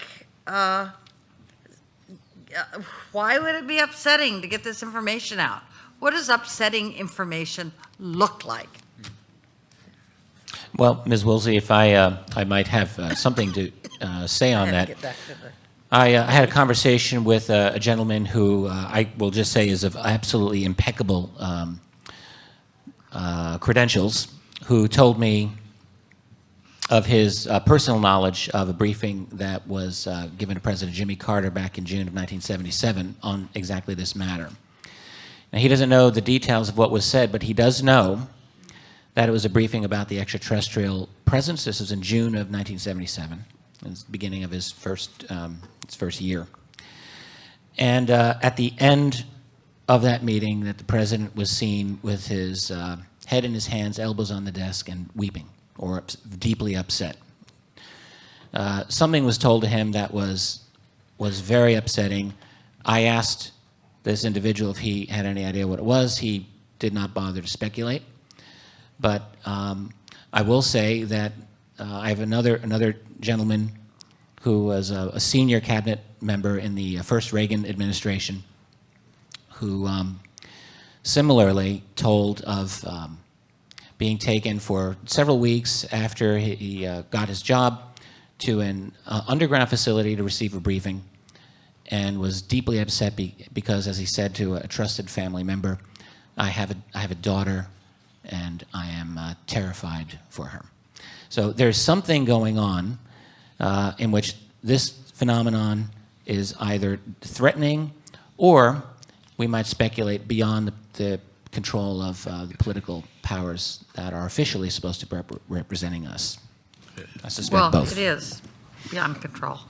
Why would it be upsetting to get this information out? What does upsetting information look like? Well, Ms. Woolsey, if I might have something to say on that. Get back to the- I had a conversation with a gentleman who I will just say is of absolutely impeccable credentials, who told me of his personal knowledge of a briefing that was given to President Jimmy Carter back in June of 1977 on exactly this matter. Now, he doesn't know the details of what was said, but he does know that it was a briefing about the extraterrestrial presence. This was in June of 1977. It was the beginning of his first year. And at the end of that meeting, that the president was seen with his head in his hands, elbows on the desk, and weeping, or deeply upset. Something was told to him that was very upsetting. I asked this individual if he had any idea what it was. He did not bother to speculate. But I will say that I have another gentleman who was a senior cabinet member in the first Reagan administration, who similarly told of being taken for several weeks after he got his job to an underground facility to receive a briefing, and was deeply upset because, as he said to a trusted family member, I have a daughter, and I am terrified for her. So there's something going on in which this phenomenon is either threatening, or we might speculate beyond the control of the political powers that are officially supposed to be representing us. I suspect Well, both. it is beyond control.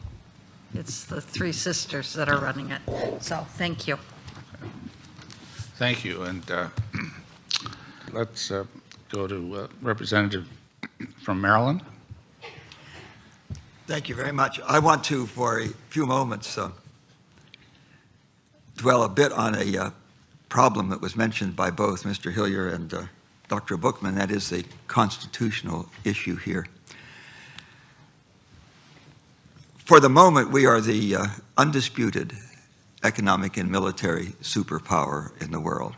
It's the 3 sisters that are running it. So, thank you. Thank you, and let's go to Representative from Maryland. Thank you very much. I want to, for a few moments, dwell a bit on a problem that was mentioned by both Mr. Hellyer and Dr. Bookman. That is the constitutional issue here. For the moment, we are the undisputed economic and military superpower in the world.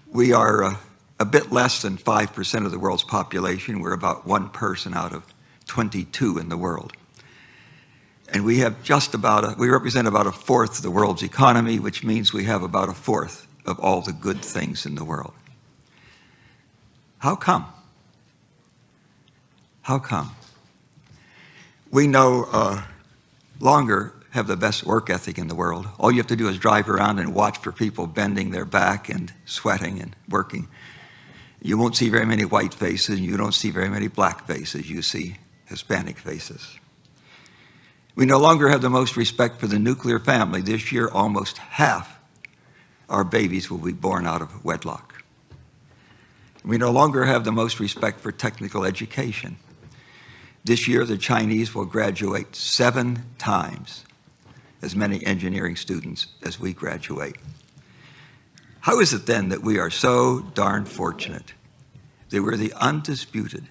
We are a bit less than 5% of the world's population. We're about 1 person out of 22 in the world. And we have we represent about 1/4 of the world's economy, which means we have about 1/4 of all the good things in the world. How come? How come? We no longer have the best work ethic in the world. All you have to do is drive around and watch for people bending their back and sweating and working. You won't see very many white faces, and you don't see very many black faces. You see Hispanic faces. We no longer have the most respect for the nuclear family. This year, almost half our babies will be born out of wedlock. We no longer have the most respect for technical education. This year, the Chinese will graduate 7 times as many engineering students as we graduate. How is it then that we are so darn fortunate that we're the undisputed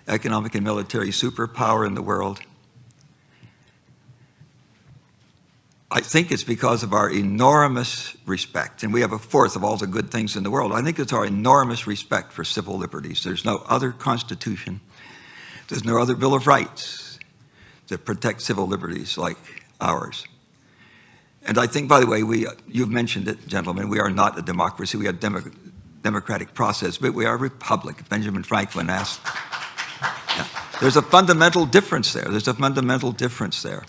economic and military superpower in the world? I think it's because of our enormous respect, and we have a fourth of all the good things in the world. I think it's our enormous respect for civil liberties. There's no other constitution, there's no other Bill of Rights that protects civil liberties like ours. And I think, by the way, you've mentioned it, gentlemen, we are not a democracy. We have democratic process, but we are a republic. Benjamin Franklin asked. Yeah. There's a fundamental difference there. There's a fundamental difference there.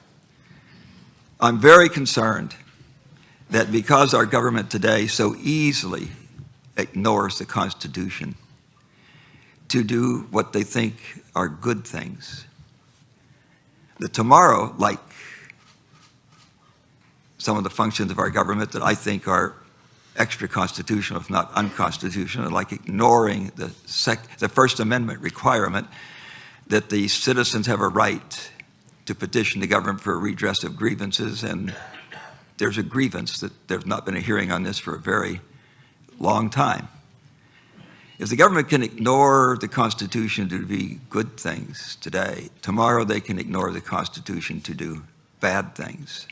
I'm very concerned that because our government today so easily ignores the Constitution to do what they think are good things, that tomorrow, like some of the functions of our government that I think are extra-constitutional, if not unconstitutional, like ignoring the First Amendment requirement that the citizens have a right to petition the government for a redress of grievances, and there's a grievance that there's not been a hearing on this for a very long time. If the government can ignore the Constitution to do good things today, tomorrow they can ignore the Constitution to do bad things.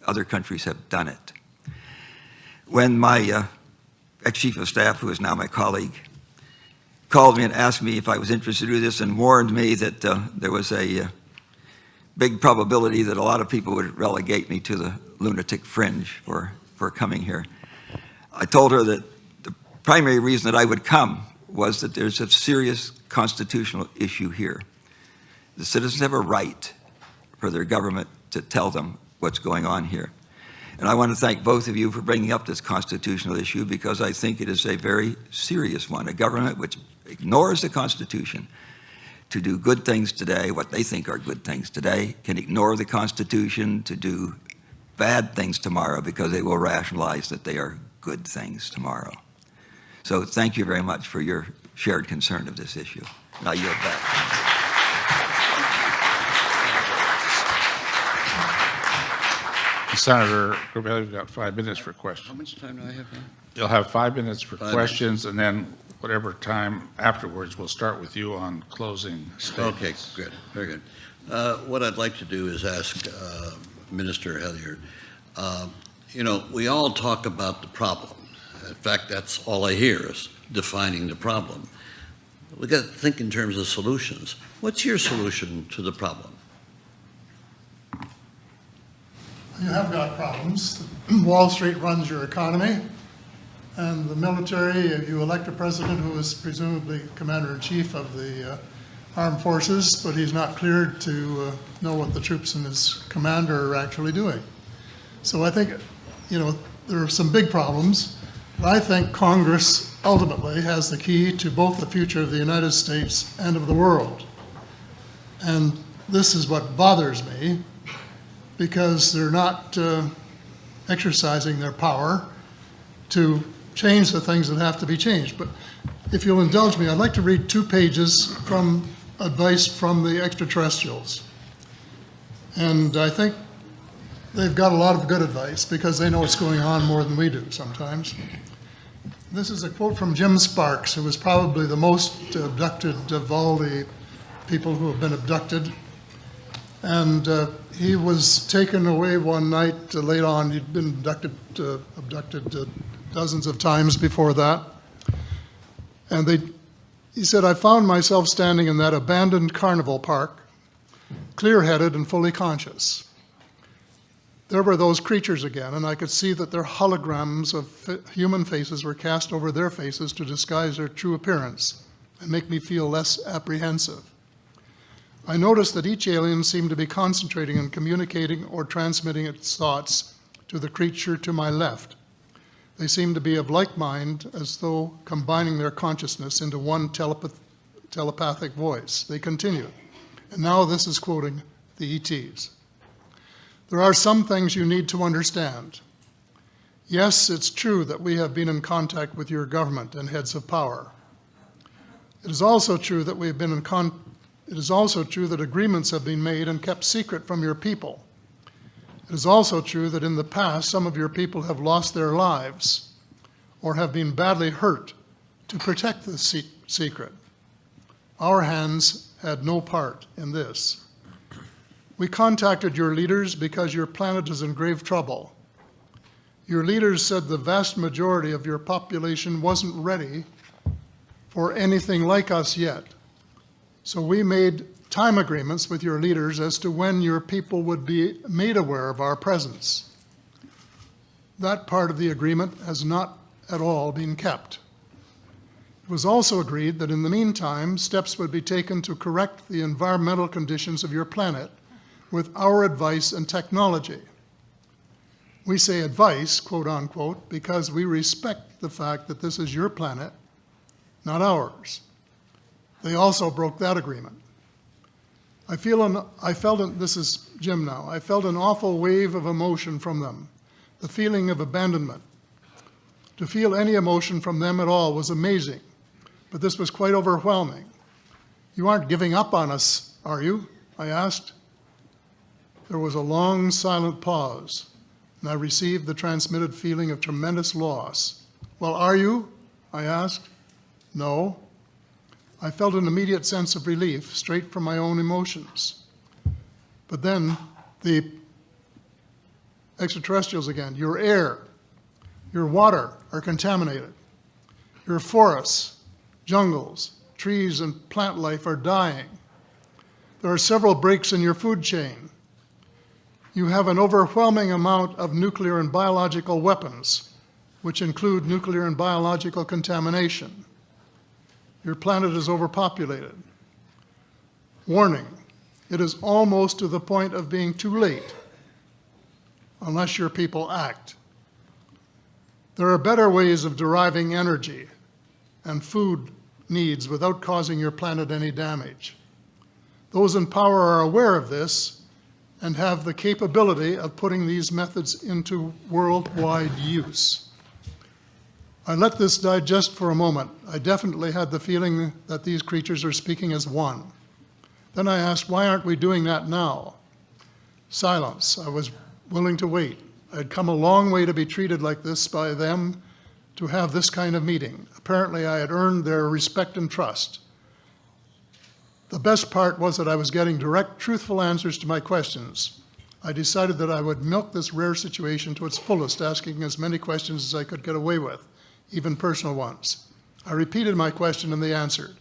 Other countries have done it. When my ex-chief of staff, who is now my colleague, called me and asked me if I was interested to do this and warned me that there was a big probability that a lot of people would relegate me to the lunatic fringe for coming here, I told her that the primary reason that I would come was that there's a serious constitutional issue here. The citizens have a right for their government to tell them what's going on here. And I want to thank both of you for bringing up this constitutional issue, because I think it is a very serious one. A government which ignores the Constitution to do good things today, what they think are good things today, can ignore the Constitution to do bad things tomorrow because they will rationalize that they are good things tomorrow. So thank you very much for your shared concern of this issue. Now yield back. Senator Corbelli, we've got 5 minutes for questions. How much time do I have now? You'll have 5 minutes for 5 questions, and then whatever time afterwards, we'll start with you on closing statements. Okay, good, very good. What I'd like to do is ask Minister Hellyer, you know, we all talk about the problem. In fact, that's all I hear is defining the problem. We got to think in terms of solutions. What's your solution to the problem? You have got problems. Wall Street runs your economy, and the military, you elect a president who is presumably commander-in-chief of the armed forces, but he's not cleared to know what the troops in his command are actually doing. So I think, you know, there are some big problems, but I think Congress ultimately has the key to both the future of the United States and of the world. And this is what bothers me, because they're not exercising their power to change the things that have to be changed. But if you'll indulge me, I'd like to read 2 pages from advice from the extraterrestrials. And I think they've got a lot of good advice because they know what's going on more than we do sometimes. This is a quote from Jim Sparks, who was probably the most abducted of all the people who have been abducted. And he was taken away one night late on. He'd been abducted dozens of times before that. And he said, I found myself standing in that abandoned carnival park, clear-headed and fully conscious. There were those creatures again, and I could see that their holograms of human faces were cast over their faces to disguise their true appearance and make me feel less apprehensive. I noticed that each alien seemed to be concentrating on communicating or transmitting its thoughts to the creature to my left. They seemed to be of like mind, as though combining their consciousness into one telepathic voice. They continued, and now this is quoting the ETs. There are some things you need to understand. Yes, it's true that we have been in contact with your government and heads of power. It is also true that it is also true that agreements have been made and kept secret from your people. It is also true that in the past, some of your people have lost their lives or have been badly hurt to protect the secret. Our hands had no part in this. We contacted your leaders because your planet is in grave trouble. Your leaders said the vast majority of your population wasn't ready for anything like us yet. So we made time agreements with your leaders as to when your people would be made aware of our presence. That part of the agreement has not at all been kept. It was also agreed that in the meantime, steps would be taken to correct the environmental conditions of your planet with our advice and technology. We say advice, quote unquote, because we respect the fact that this is your planet, not ours. They also broke that agreement. This is Jim now, I felt an awful wave of emotion from them, the feeling of abandonment. To feel any emotion from them at all was amazing, but this was quite overwhelming. You aren't giving up on us, are you? I asked. There was a long, silent pause, and I received the transmitted feeling of tremendous loss. Well, are you? I asked. No. I felt an immediate sense of relief, straight from my own emotions. But then the extraterrestrials again, your air, your water are contaminated. Your forests, jungles, trees, and plant life are dying. There are several breaks in your food chain. You have an overwhelming amount of nuclear and biological weapons, which include nuclear and biological contamination. Your planet is overpopulated. Warning, it is almost to the point of being too late, unless your people act. There are better ways of deriving energy and food needs without causing your planet any damage. Those in power are aware of this and have the capability of putting these methods into worldwide use. I let this digest for a moment. I definitely had the feeling that these creatures are speaking as one. Then I asked, why aren't we doing that now? Silence. I was willing to wait. I'd come a long way to be treated like this by them, to have this kind of meeting. Apparently I had earned their respect and trust. The best part was that I was getting direct, truthful answers to my questions. I decided that I would milk this rare situation to its fullest, asking as many questions as I could get away with, even personal ones. I repeated my question and they answered.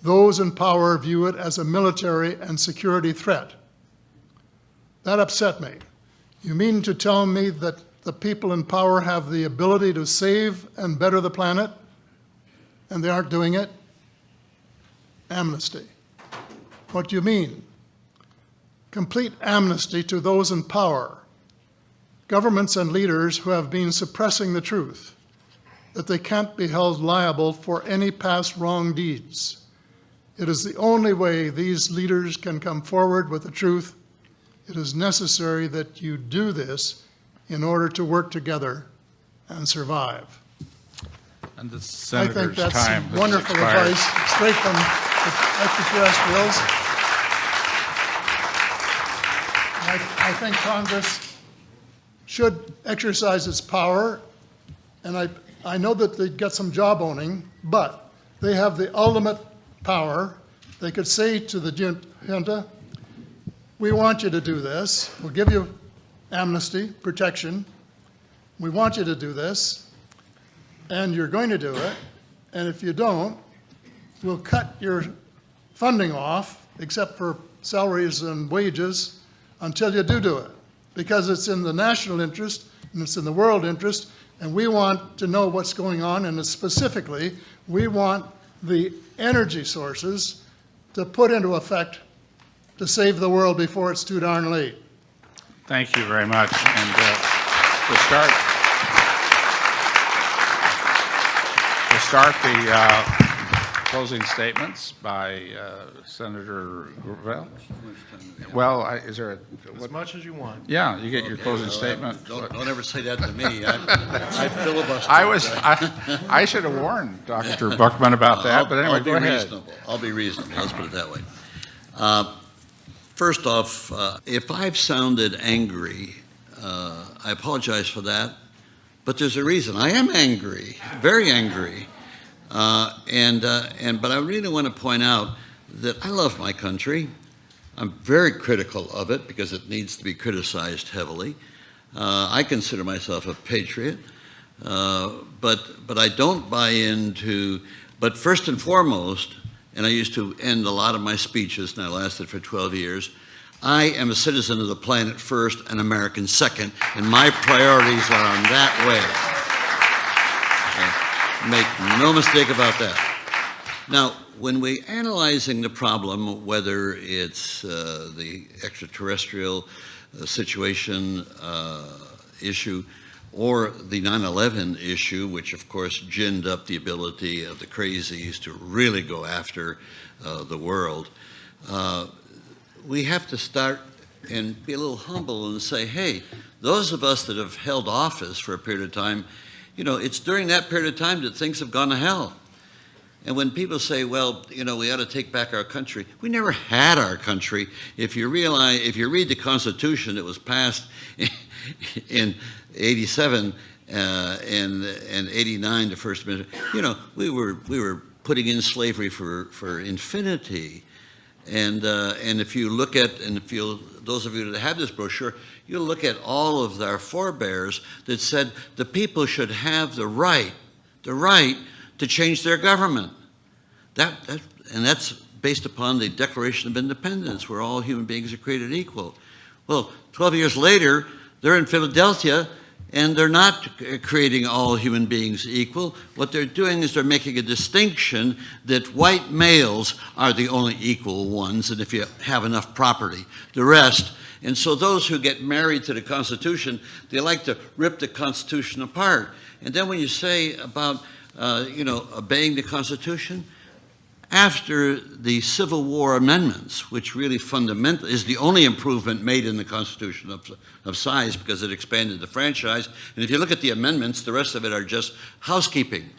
Those in power view it as a military and security threat. That upset me. You mean to tell me that the people in power have the ability to save and better the planet, and they aren't doing it? Amnesty. What do you mean? Complete amnesty to those in power, governments and leaders who have been suppressing the truth, that they can't be held liable for any past wrong deeds. It is the only way these leaders can come forward with the truth. It is necessary that you do this in order to work together and survive. And the I senator's think that's time has wonderful expired. advice, straight from the extraterrestrials. I think Congress should exercise its power, and I know that they get some job owning, but they have the ultimate power. They could say to the junta, we want you to do this. We'll give you amnesty, protection. We want you to do this, and you're going to do it. And if you don't, we'll cut your funding off, except for salaries and wages, until you do it. Because it's in the national interest, and it's in the world interest, and we want to know what's going on, and specifically, we want the energy sources to put into effect to save the world before it's too darn late. Thank you very much. And to start the closing statements by Senator Gravel. Well, is there As much as you want. yeah, you get your closing statement. Don't ever say that to me. I filibuster. I should have warned Dr. Buckman about that, but anyway, go ahead. I'll be reasonable. Let's put it that way. First off, if I've sounded angry, I apologize for that. But there's a reason. I am angry, very angry. But I really want to point out that I love my country. I'm very critical of it because it needs to be criticized heavily. I consider myself a patriot, but I don't buy into. But first and foremost, and I used to end a lot of my speeches, and I lasted for 12 years. I am a citizen of the planet first and American second, and my priorities are on that way. Make no mistake about that. Now, when we're analyzing the problem, whether it's the extraterrestrial situation issue or the 9/11 issue, which of course ginned up the ability of the crazies to really go after the world, we have to start and be a little humble and say, hey, those of us that have held office for a period of time, you know, it's during that period of time that things have gone to hell. And when people say, well, you know, we ought to take back our country, we never had our country. If you read the Constitution that was passed in 87 and 89, the First Amendment, you know, we were putting in slavery for infinity. And if you look at, those of you that have this brochure, you'll look at all of our forebears that said the people should have the right to change their government. And that's based upon the Declaration of Independence, where all human beings are created equal. Well, 12 years later, they're in Philadelphia, and they're not creating all human beings equal. What they're doing is they're making a distinction that white males are the only equal ones, and if you have enough property, the rest. And so those who get married to the Constitution, they like to rip the Constitution apart. And then when you say about, obeying the Constitution, after the Civil War amendments, which really fundamentally is the only improvement made in the Constitution of size because it expanded the franchise. And if you look at the amendments, the rest of it are just housekeeping.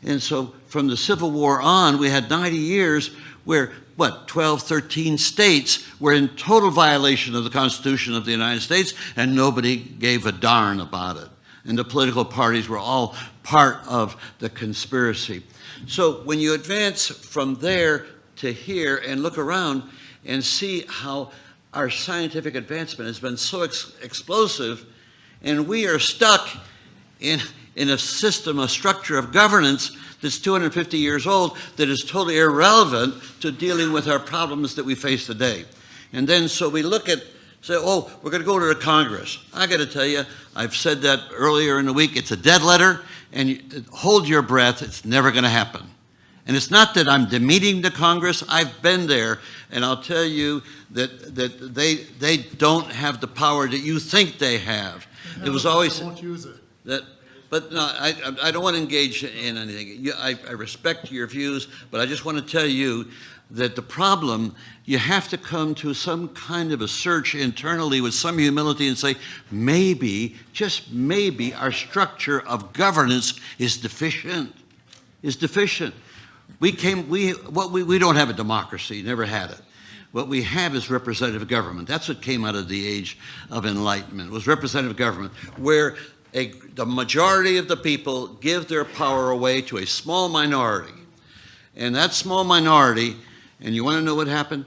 And so from the Civil War on, we had 90 years where, 12, 13 states were in total violation of the Constitution of the United States, and nobody gave a darn about it. And the political parties were all part of the conspiracy. So when you advance from there to here and look around and see how our scientific advancement has been so explosive, and we are stuck in a system, a structure of governance that's 250 years old that is totally irrelevant to dealing with our problems that we face today. And then so we look at, say, oh, we're going to go to the Congress. I got to tell you, I've said that earlier in the week, it's a dead letter, and hold your breath, it's never going to happen. And it's not that I'm demeaning the Congress, I've been there, and I'll tell you that they don't have the power that you think they have. It was always... Won't use it. But no, I don't want to engage in anything. I respect your views, but I just want to tell you that the problem, you have to come to some kind of a search internally with some humility and say, maybe, just maybe, our structure of governance is deficient. We don't have a democracy, never had it. What we have is representative government. That's what came out of the age of enlightenment, was representative government, where the majority of the people give their power away to a small minority. And that small minority, and you want to know what happened?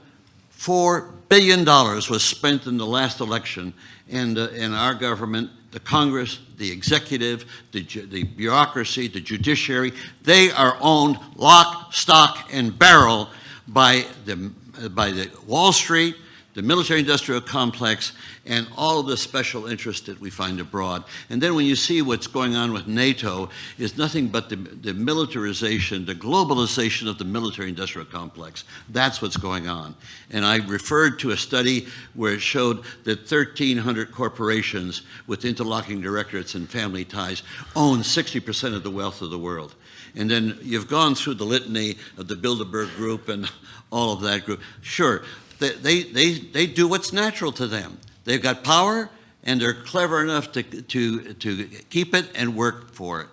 $4 billion was spent in the last election, and our government, the Congress, the executive, the bureaucracy, the judiciary, they are owned lock, stock, and barrel by the Wall Street, the military-industrial complex, and all of the special interests that we find abroad. And then when you see what's going on with NATO, is nothing but the militarization, the globalization of the military-industrial complex. That's what's going on. And I referred to a study where it showed that 1,300 corporations with interlocking directorates and family ties own 60% of the wealth of the world. And then you've gone through the litany of the Bilderberg Group and all of that group. Sure, they do what's natural to them. They've got power, and they're clever enough to keep it and work for it.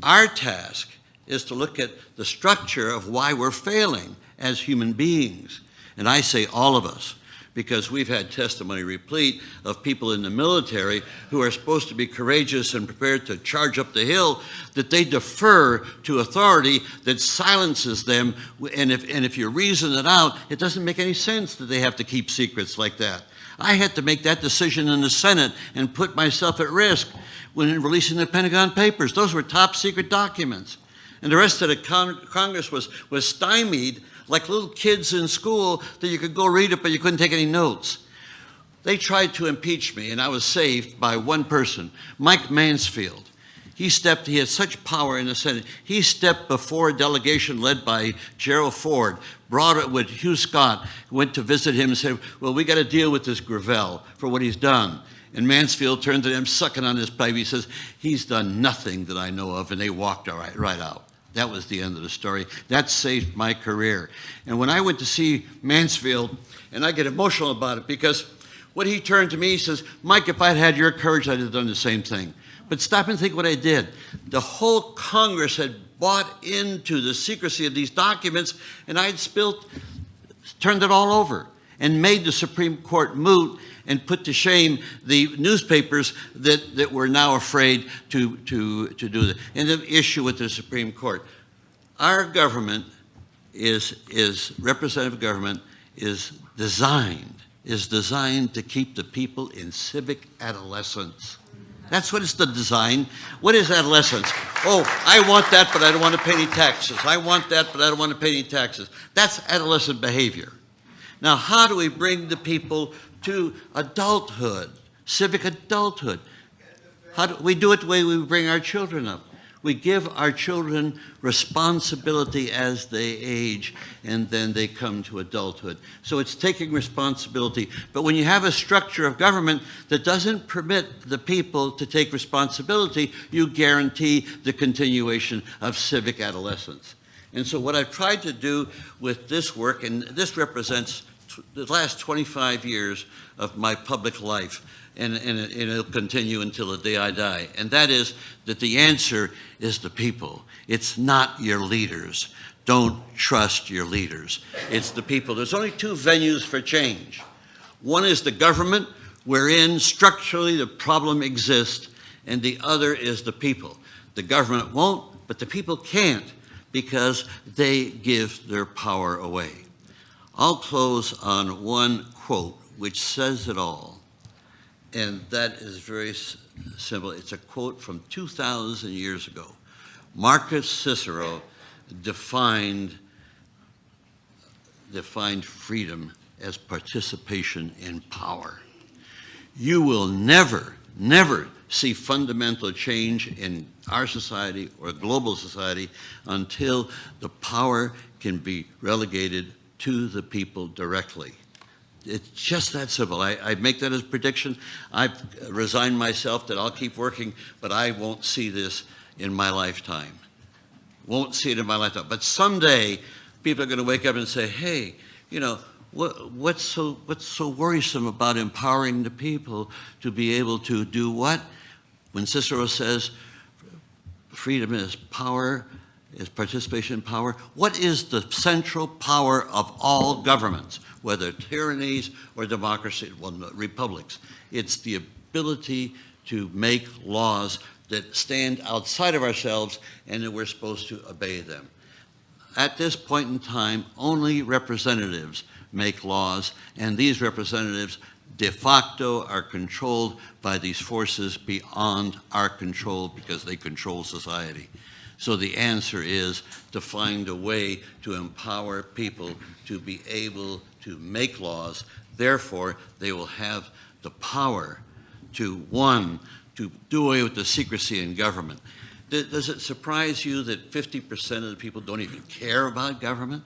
Our task is to look at the structure of why we're failing as human beings. And I say all of us, because we've had testimony replete of people in the military who are supposed to be courageous and prepared to charge up the hill, that they defer to authority that silences them. And if you reason it out, it doesn't make any sense that they have to keep secrets like that. I had to make that decision in the Senate and put myself at risk when releasing the Pentagon Papers. Those were top secret documents. And the rest of the Congress was stymied like little kids in school that you could go read it, but you couldn't take any notes. They tried to impeach me, and I was saved by one person, Mike Mansfield. He had such power in the Senate. He stepped before a delegation led by Gerald Ford, brought it with Hugh Scott, went to visit him and said, well, we got to deal with this Gravel for what he's done. And Mansfield turned to them, sucking on his pipe. He says, he's done nothing that I know of, and they walked right out. That was the end of the story. That saved my career. And when I went to see Mansfield, and I get emotional about it, because when he turned to me, he says, Mike, if I'd had your courage, I'd have done the same thing. But stop and think what I did. The whole Congress had bought into the secrecy of these documents, and I had turned it all over, and made the Supreme Court moot, and put to shame the newspapers that were now afraid to do that. And the issue with the Supreme Court. Our government representative government is designed to keep the people in civic adolescence. That's what it's the design. What is adolescence? Oh, I want that, but I don't want to pay any taxes. I want that, but I don't want to pay any taxes. That's adolescent behavior. Now, how do we bring the people to adulthood, civic adulthood? How do we do it the way we bring our children up? We give our children responsibility as they age, and then they come to adulthood. So it's taking responsibility. But when you have a structure of government that doesn't permit the people to take responsibility, you guarantee the continuation of civic adolescence. And so what I've tried to do with this work, and this represents the last 25 years of my public life, and it'll continue until the day I die, and that is that the answer is the people. It's not your leaders. Don't trust your leaders. It's the people. There's only two venues for change. One is the government, wherein structurally the problem exists, and the other is the people. The government won't, but the people can't, because they give their power away. I'll close on one quote which says it all, and that is very simple. It's a quote from 2,000 years ago. Marcus Cicero defined freedom as participation in power. You will never see fundamental change in our society or global society until the power can be relegated to the people directly. It's just that simple. I make that as a prediction. I've resigned myself that I'll keep working, but I won't see this in my lifetime. Won't see it in my lifetime. But someday, people are going to wake up and say, hey, you know, what's so worrisome about empowering the people to be able to do what? When Cicero says freedom is power, is participation in power. What is the central power of all governments, whether tyrannies or democracy, well, republics? It's the ability to make laws that stand outside of ourselves and that we're supposed to obey them. At this point in time, only representatives make laws, and these representatives de facto are controlled by these forces beyond our control because they control society. So the answer is to find a way to empower people to be able to make laws. Therefore, they will have the power to, one, to do away with the secrecy in government. Does it surprise you that 50% of the people don't even care about government?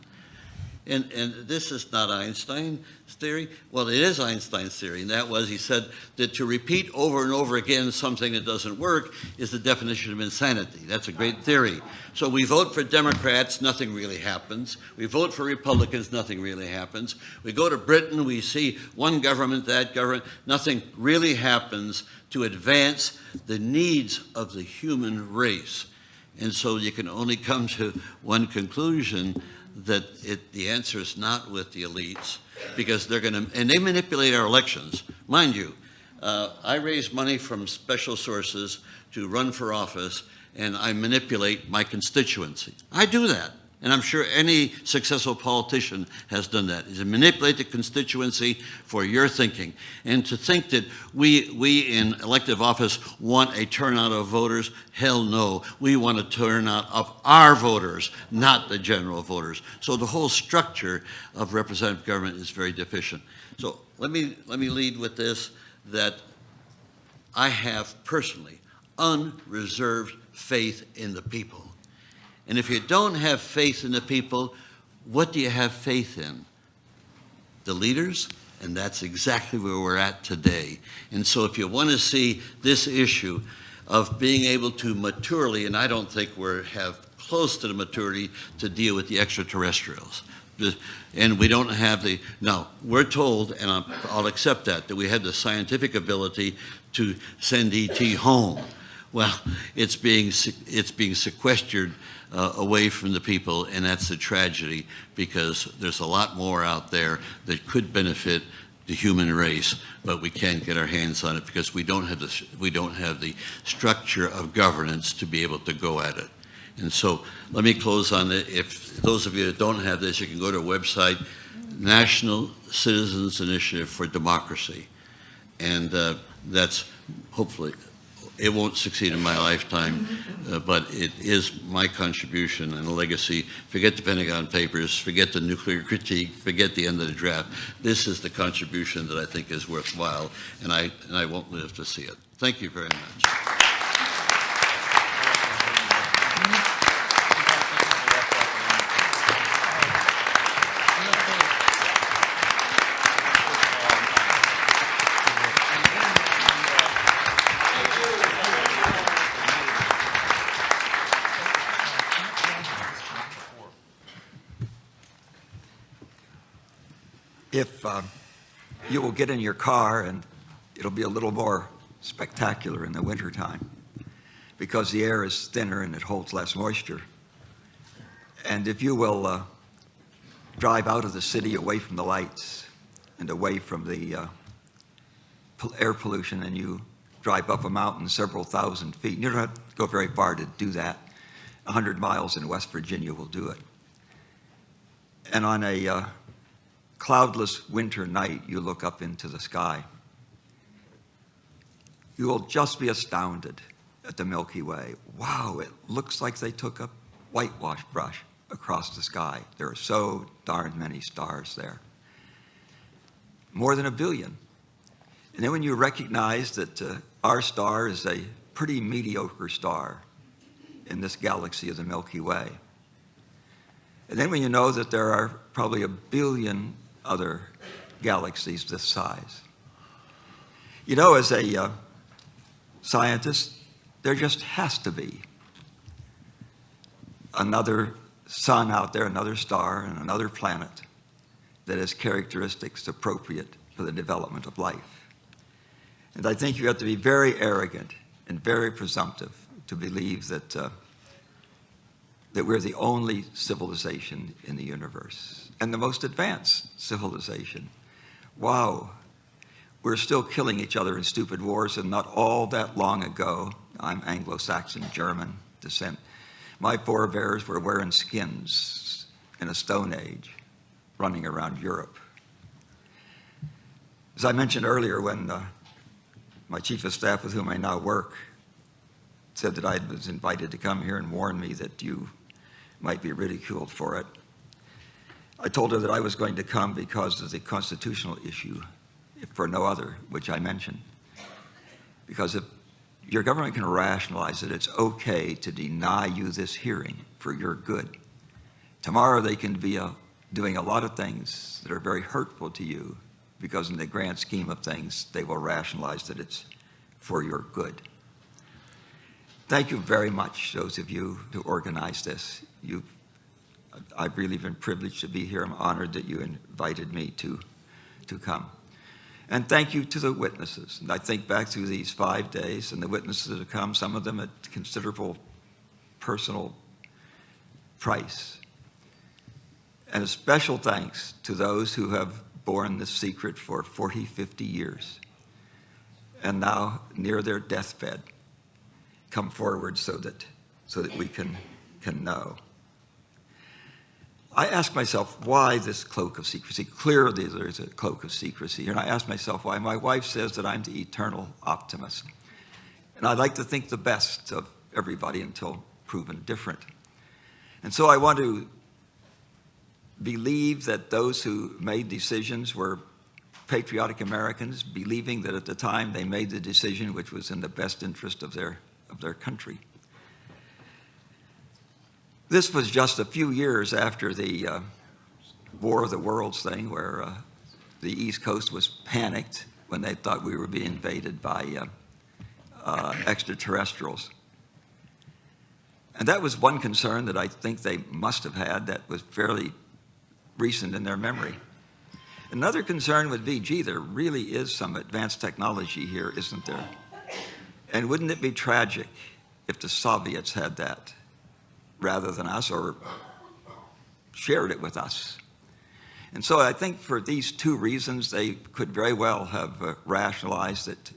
And this is not Einstein's theory. Well, it is Einstein's theory, and that was, he said that to repeat over and over again something that doesn't work is the definition of insanity. That's a great theory. So we vote for Democrats, nothing really happens. We vote for Republicans, nothing really happens. We go to Britain, we see one government, that government, nothing really happens to advance the needs of the human race. And so you can only come to one conclusion, that the answer is not with the elites, because they're going to, and they manipulate our elections. Mind you, I raise money from special sources to run for office, and I manipulate my constituency. I do that, and I'm sure any successful politician has done that, is to manipulate the constituency for your thinking. And to think that we in elective office want a turnout of voters, hell no. We want a turnout of our voters, not the general voters. So the whole structure of representative government is very deficient. So let me lead with this, that I have personally unreserved faith in the people. And if you don't have faith in the people, what do you have faith in? The leaders? And that's exactly where we're at today. And so if you want to see this issue of being able to maturely, and I don't think we have close to the maturity to deal with the extraterrestrials. And we don't have the, now, we're told, and I'll accept that we have the scientific ability to send ET home. Well, it's being sequestered away from the people, and that's a tragedy, because there's a lot more out there that could benefit the human race, but we can't get our hands on it because we don't have the structure of governance to be able to go at it. And so let me close on it. If those of you that don't have this, you can go to our website, National Citizens Initiative for Democracy, and that's hopefully. It won't succeed in my lifetime, but it is my contribution and a legacy. Forget the Pentagon Papers, forget the nuclear critique, forget the end of the draft. This is the contribution that I think is worthwhile, and I won't live to see it. Thank you very much. If you will get in your car, and it'll be a little more spectacular in the wintertime because the air is thinner and it holds less moisture. And if you will drive out of the city away from the lights and away from the air pollution, and you drive up a mountain several thousand feet, you don't have to go very far to do that. 100 miles in West Virginia will do it. And on a cloudless winter night, you look up into the sky. You will just be astounded at the Milky Way. Wow, it looks like they took a whitewash brush across the sky. There are so darn many stars there. More than 1 billion. And then when you recognize that our star is a pretty mediocre star in this galaxy of the Milky Way. And then when you know that there are probably 1 billion other galaxies this size. You know, as a scientist, there just has to be another sun out there, another star, and another planet that has characteristics appropriate for the development of life. And I think you have to be very arrogant and very presumptive to believe that that we're the only civilization in the universe, and the most advanced civilization. Wow, we're still killing each other in stupid wars, and not all that long ago, I'm Anglo-Saxon German descent, my forebears were wearing skins in a Stone Age, running around Europe. As I mentioned earlier, when my chief of staff with whom I now work said that I was invited to come here and warned me that you might be ridiculed for it. I told her that I was going to come because of the constitutional issue, if for no other, which I mentioned. Because if your government can rationalize that it's okay to deny you this hearing for your good, tomorrow they can be doing a lot of things that are very hurtful to you, because in the grand scheme of things, they will rationalize that it's for your good. Thank you very much, those of you who organized this. I've really been privileged to be here. I'm honored that you invited me to come. And thank you to the witnesses. And I think back through these 5 days, and the witnesses that have come, some of them at considerable personal price. And a special thanks to those who have borne this secret for 40, 50 years, and now near their deathbed, come forward so that we can know. I ask myself, why this cloak of secrecy? Clearly there's a cloak of secrecy here. And I ask myself why. My wife says that I'm the eternal optimist. And I like to think the best of everybody until proven different. And so I want to believe that those who made decisions were patriotic Americans, believing that at the time they made the decision which was in the best interest of their country. This was just a few years after the War of the Worlds thing, where the East Coast was panicked when they thought we were being invaded by extraterrestrials. And that was one concern that I think they must have had that was fairly recent in their memory. Another concern would be, gee, there really is some advanced technology here, isn't there? And wouldn't it be tragic if the Soviets had that rather than us, or shared it with us? And so I think for these two reasons, they could very well have rationalized it.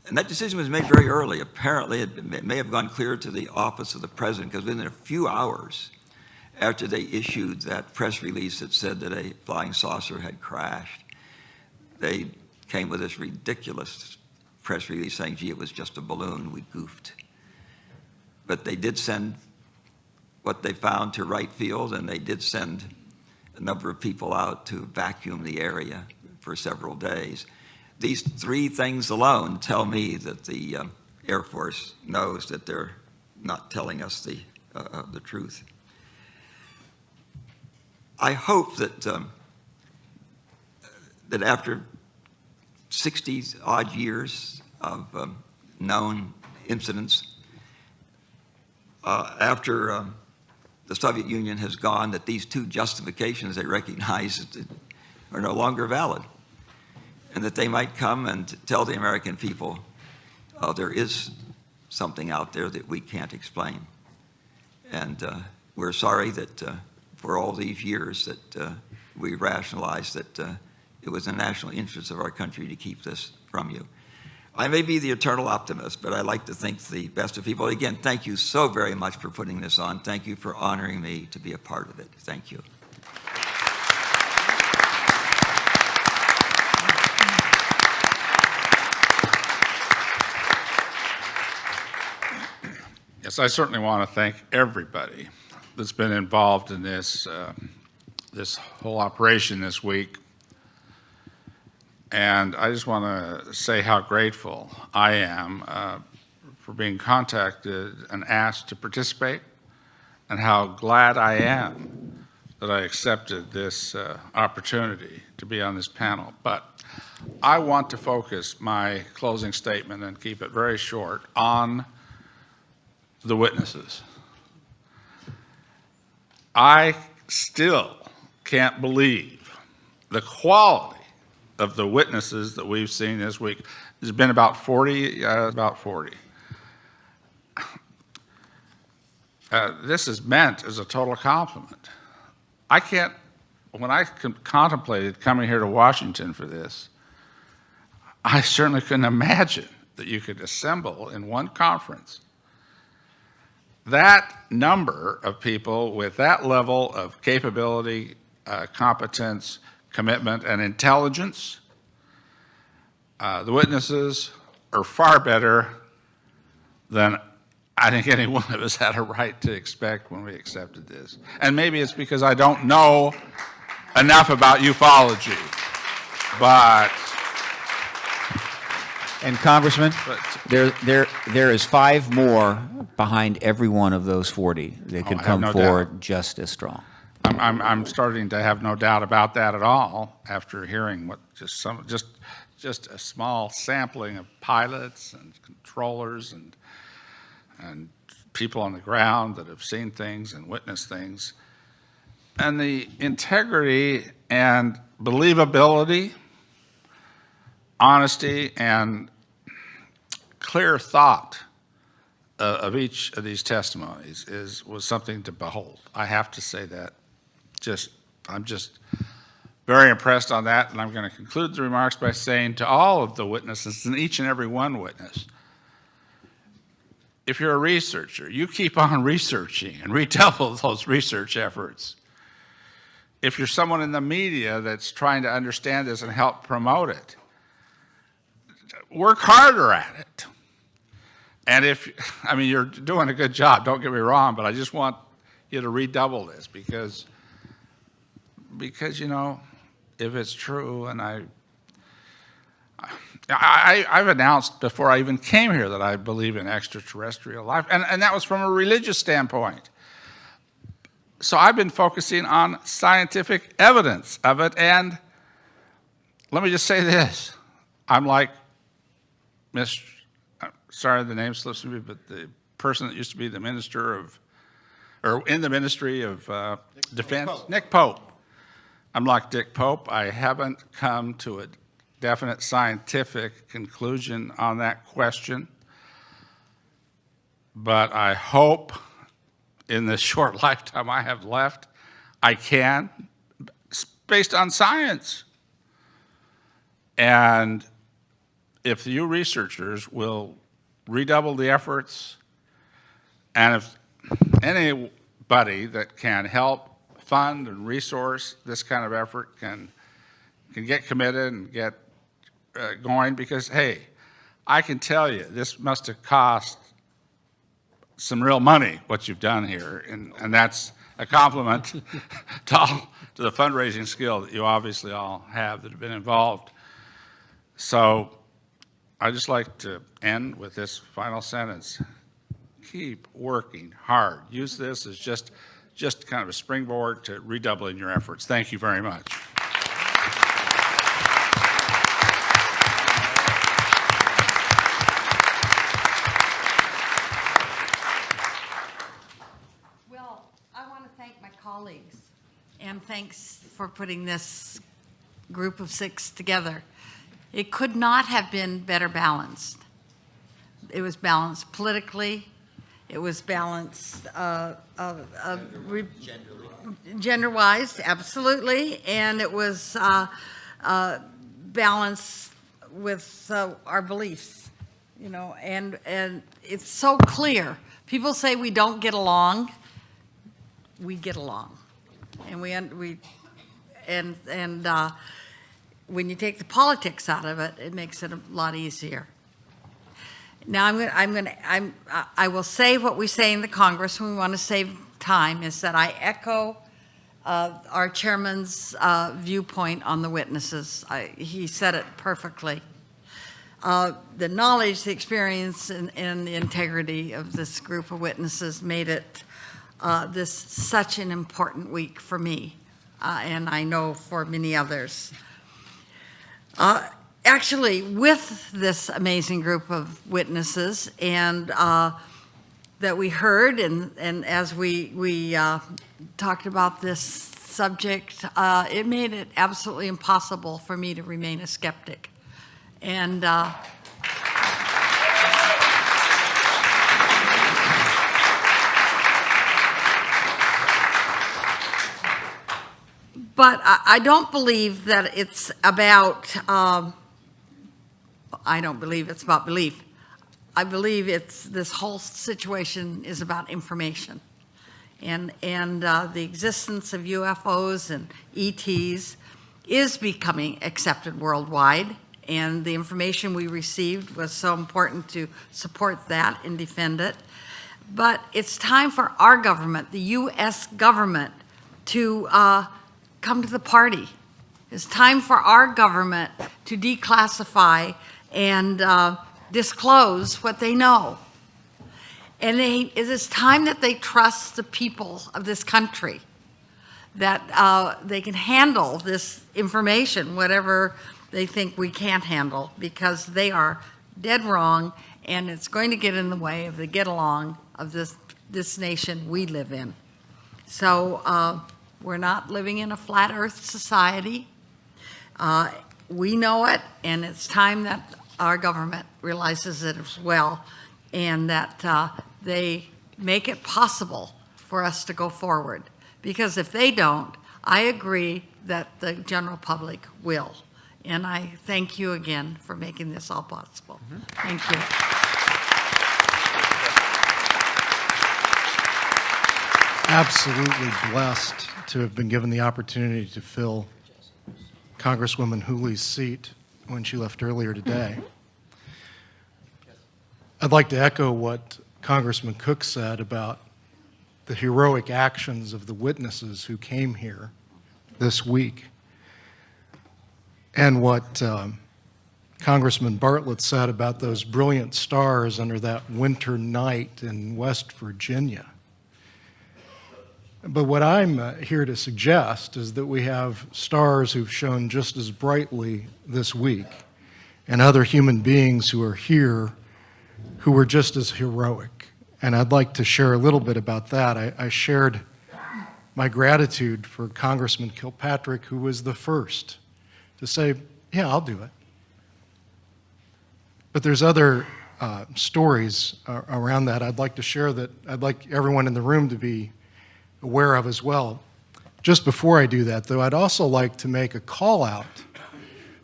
And that decision was made very early. Apparently, it may have gone clear to the office of the president, because within a few hours after they issued that press release that said that a flying saucer had crashed, they came with this ridiculous press release saying, gee, it was just a balloon, we goofed. But they did send what they found to Wright Field, and they did send a number of people out to vacuum the area for several days. These three things alone tell me that the Air Force knows that they're not telling us the truth. I hope that that after 60-odd years of known incidents, after the Soviet Union has gone, that these two justifications they recognize are no longer valid, and that they might come and tell the American people, there is something out there that we can't explain. And we're sorry that for all these years that we rationalized that it was the national interest of our country to keep this from you. I may be the eternal optimist, but I like to think the best of people. Again, thank you so very much for putting this on. Thank you for honoring me to be a part of it. Thank you. Yes, I certainly want to thank everybody that's been involved in this whole operation this week. And I just want to say how grateful I am for being contacted and asked to participate, and how glad I am that I accepted this opportunity to be on this panel. But I want to focus my closing statement, and keep it very short, on the witnesses. I still can't believe the quality of the witnesses that we've seen this week. There's been about 40. This is meant as a total compliment. When I contemplated coming here to Washington for this, I certainly couldn't imagine that you could assemble in one conference that number of people with that level of capability, competence, commitment, and intelligence. The witnesses are far better than I think any one of us had a right to expect when we accepted this. And maybe it's because I don't know enough about ufology, but... And Congressman, there is 5 more behind every one of those 40 that could come forward just as strong. I'm starting to have no doubt about that at all after hearing what just a small sampling of pilots and controllers and people on the ground that have seen things and witnessed things. And the integrity and believability, honesty, and clear thought of each of these testimonies was something to behold. I have to say that. I'm just very impressed on that, and I'm going to conclude the remarks by saying to all of the witnesses, and each and every one witness, if you're a researcher, you keep on researching and redouble those research efforts. If you're someone in the media that's trying to understand this and help promote it, work harder at it. And you're doing a good job, don't get me wrong, but I just want you to redouble this because if it's true, and I've announced before I even came here that I believe in extraterrestrial life, and that was from a religious standpoint. So I've been focusing on scientific evidence of it, and let me just say this. I'm like sorry the name slips me, but the person that used to be the minister in the Ministry of Defense, Nick Pope. I'm like Dick Pope. I haven't come to a definite scientific conclusion on that question, but I hope in the short lifetime I have left, I can, based on science. And if you researchers will redouble the efforts, and if anybody that can help fund and resource this kind of effort can get committed and get going, because, hey, I can tell you this must have cost some real money, what you've done here, and that's a compliment to the fundraising skill that you obviously all have that have been involved. So I'd just like to end with this final sentence. Keep working hard. Use this as just kind of a springboard to redoubling your efforts. Thank you very much. Well, I want to thank my colleagues, and thanks for putting this group of 6 together. It could not have been better balanced. It was balanced politically. It was balanced gender-wise, absolutely, and it was balanced with our beliefs, and it's so clear. People say we don't get along. We get along, and when you take the politics out of it, it makes it a lot easier. Now I will say what we say in the Congress when we want to save time, is that I echo our chairman's viewpoint on the witnesses. He said it perfectly. The knowledge, the experience, and the integrity of this group of witnesses made it this such an important week for me, and I know for many others. Actually, with this amazing group of witnesses and that we heard, and as we talked about this subject, it made it absolutely impossible for me to remain a skeptic. And but I don't believe that it's about, I don't believe it's about belief. I believe this whole situation is about information. And the existence of UFOs and ETs is becoming accepted worldwide. and the information we received was so important to support that and defend it. But it's time for our government, the U.S. government, to come to the party. It's time for our government to declassify and disclose what they know. And it is time that they trust the people of this country, that they can handle this information, whatever they think we can't handle, because they are dead wrong, and it's going to get in the way of the get along of this nation we live in. So we're not living in a flat earth society. We know it, and it's time that our government realizes it as well, and that they make it possible for us to go forward. Because if they don't, I agree that the general public will. And I thank you again for making this all possible. Thank you. Absolutely blessed to have been given the opportunity to fill Congresswoman Hooley's seat when she left earlier today. I'd like to echo what Congressman Cook said about the heroic actions of the witnesses who came here this week, and what Congressman Bartlett said about those brilliant stars under that winter night in West Virginia. But what I'm here to suggest is that we have stars who've shone just as brightly this week, and other human beings who are here who were just as heroic. And I'd like to share a little bit about that. I shared my gratitude for Congressman Kilpatrick, who was the first to say, yeah, I'll do it. But there's other stories around that I'd like to share that I'd like everyone in the room to be aware of as well. Just before I do that, though, I'd also like to make a call out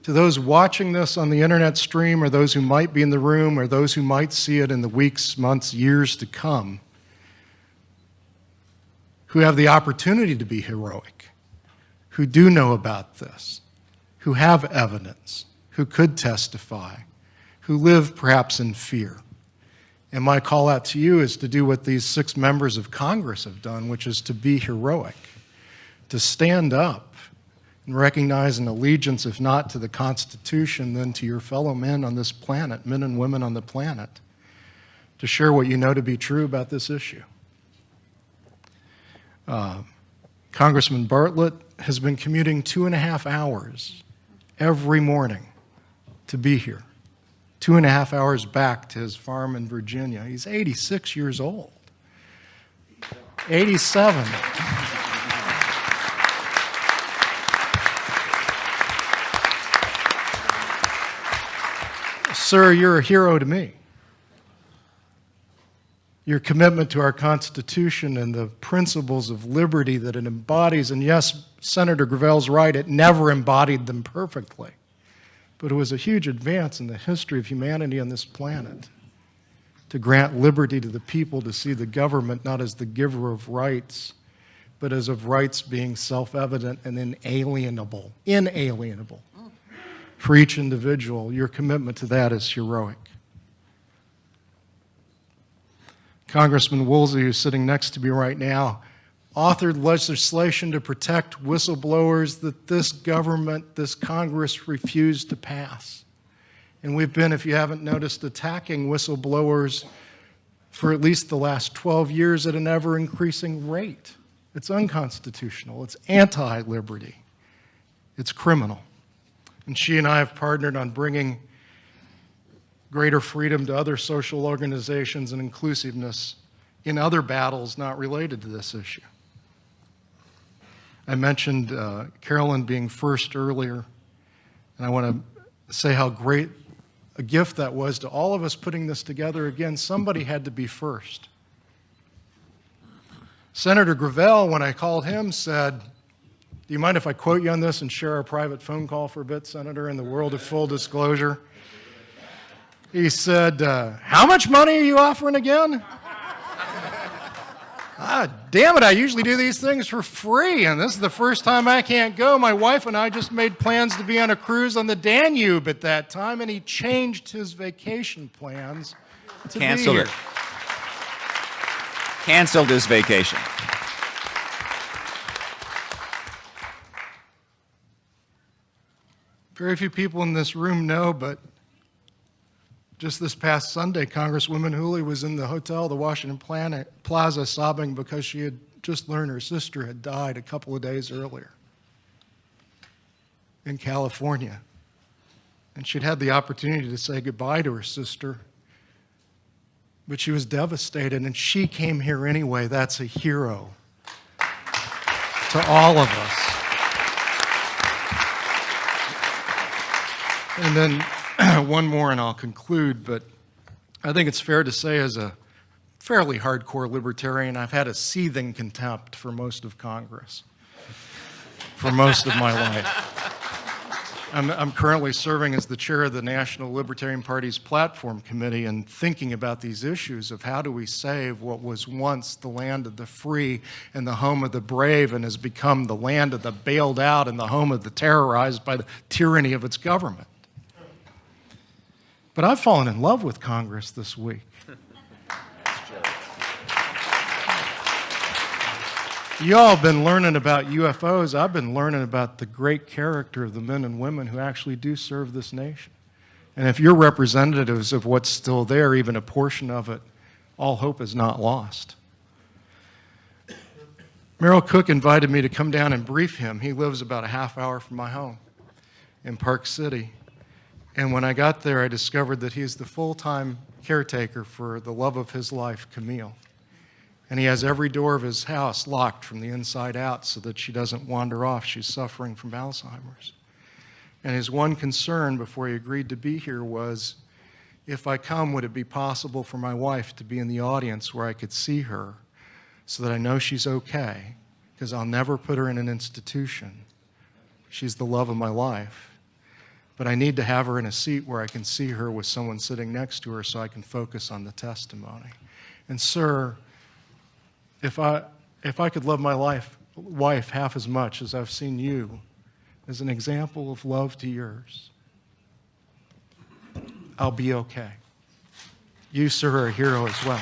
to those watching this on the internet stream, or those who might be in the room, or those who might see it in the weeks, months, years to come, who have the opportunity to be heroic, who do know about this, who have evidence, who could testify, who live perhaps in fear. And my call out to you is to do what these 6 members of Congress have done, which is to be heroic, to stand up and recognize an allegiance, if not to the Constitution, then to your fellow men on this planet, men and women on the planet, to share what you know to be true about this issue. Congressman Bartlett has been commuting 2.5 hours every morning to be here. 2.5 hours back to his farm in Virginia. He's 86 years old. 87. Sir, you're a hero to me. Your commitment to our Constitution and the principles of liberty that it embodies, and yes, Senator Gravel's right, it never embodied them perfectly. But it was a huge advance in the history of humanity on this planet to grant liberty to the people, to see the government not as the giver of rights, but as of rights being self-evident and inalienable for each individual. Your commitment to that is heroic. Congressman Woolsey, who's sitting next to me right now, authored legislation to protect whistleblowers that this government, this Congress refused to pass. And we've been, if you haven't noticed, attacking whistleblowers for at least the last 12 years at an ever-increasing rate. It's unconstitutional. It's anti-liberty. It's criminal. And she and I have partnered on bringing greater freedom to other social organizations and inclusiveness in other battles not related to this issue. I mentioned Carolyn being first earlier, and I want to say how great a gift that was to all of us putting this together. Again, somebody had to be first. Senator Gravel, when I called him, said, do you mind if I quote you on this and share our private phone call for a bit, Senator, in the world of full disclosure? He said, how much money are you offering again? Damn it, I usually do these things for free, and this is the first time I can't go. My wife and I just made plans to be on a cruise on the Danube at that time, and he changed his vacation plans to Canceled be it. here. Canceled his vacation. Very few people in this room know, but just this past Sunday, Congresswoman Hooley was in the hotel, the Washington Plaza, sobbing because she had just learned her sister had died a couple of days earlier in California. And she'd had the opportunity to say goodbye to her sister, but she was devastated, and she came here anyway. That's a hero to all of us. And then one more and I'll conclude, but I think it's fair to say as a fairly hardcore libertarian, I've had a seething contempt for most of Congress for most of my life. I'm currently serving as the chair of the National Libertarian Party's Platform Committee and thinking about these issues of how do we save what was once the land of the free and the home of the brave and has become the land of the bailed out and the home of the terrorized by the tyranny of its government. But I've fallen in love with Congress this week. Y'all have been learning about UFOs. I've been learning about the great character of the men and women who actually do serve this nation. And if you're representatives of what's still there, even a portion of it, all hope is not lost. Merrill Cook invited me to come down and brief him. He lives about a half hour from my home in Park City. And when I got there, I discovered that he's the full-time caretaker for the love of his life, Camille. And he has every door of his house locked from the inside out so that she doesn't wander off. She's suffering from Alzheimer's. And his one concern before he agreed to be here was, if I come, would it be possible for my wife to be in the audience where I could see her so that I know she's okay, because I'll never put her in an institution. She's the love of my life. But I need to have her in a seat where I can see her with someone sitting next to her so I can focus on the testimony. And sir, if I could love my wife half as much as I've seen you as an example of love to yours, I'll be okay. You, sir, are a hero as well.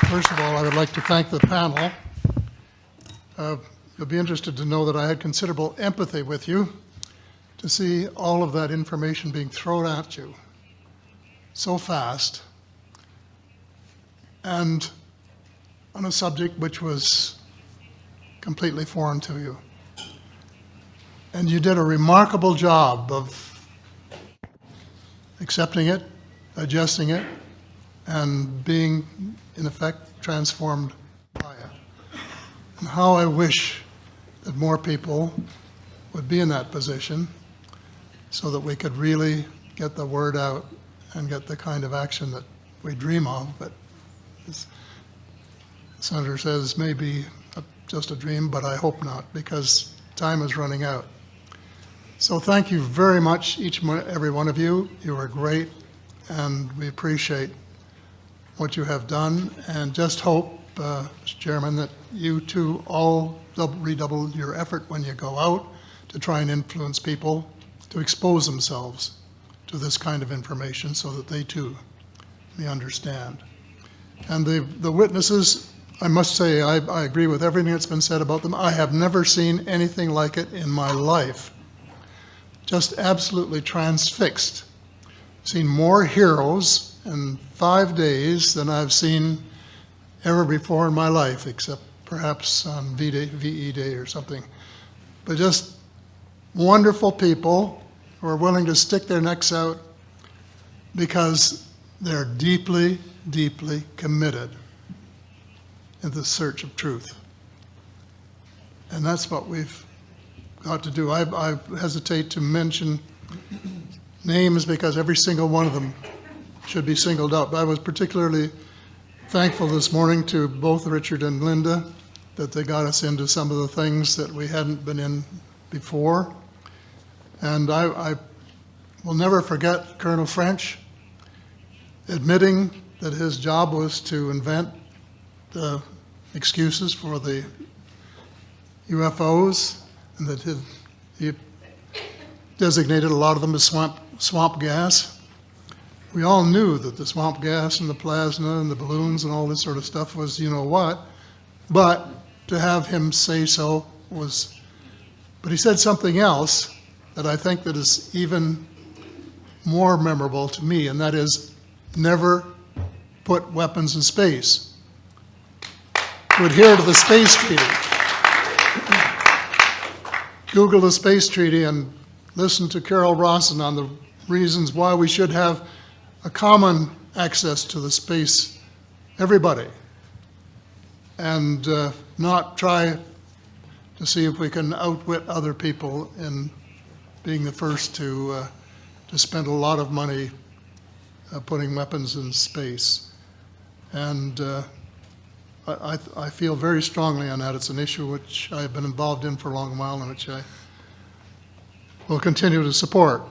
First of all, I would like to thank the panel. You'll be interested to know that I had considerable empathy with you to see all of that information being thrown at you so fast and on a subject which was completely foreign to you. And you did a remarkable job of accepting it, digesting it, and being, in effect, transformed by it. And how I wish that more people would be in that position so that we could really get the word out and get the kind of action that we dream of. But as the Senator says, maybe just a dream, but I hope not, because time is running out. So thank you very much, each and every one of you. You are great, and we appreciate what you have done, and just hope, Mr. Chairman, that you too all redouble your effort when you go out to try and influence people to expose themselves to this kind of information so that they too may understand. And the witnesses, I must say, I agree with everything that's been said about them. I have never seen anything like it in my life. Just absolutely transfixed. Seen more heroes in 5 days than I've seen ever before in my life, except perhaps on VE Day or something. But just wonderful people who are willing to stick their necks out because they're deeply, deeply committed in the search of truth. And that's what we've got to do. I hesitate to mention names because every single one of them should be singled out. But I was particularly thankful this morning to both Richard and Linda that they got us into some of the things that we hadn't been in before. And I will never forget Colonel French admitting that his job was to invent the excuses for the UFOs, and that he designated a lot of them as swamp gas. We all knew that the swamp gas and the plasma and the balloons and all this sort of stuff was you know what, but to have him say so was, but he said something else that I think that is even more memorable to me, and that is never put weapons in space. To adhere to the space treaty. Google the space treaty and listen to Carol Rawson on the reasons why we should have a common access to the space, everybody, and not try to see if we can outwit other people in being the first to spend a lot of money putting weapons in space. And I feel very strongly on that. It's an issue which I've been involved in for a long while and which I will continue to support.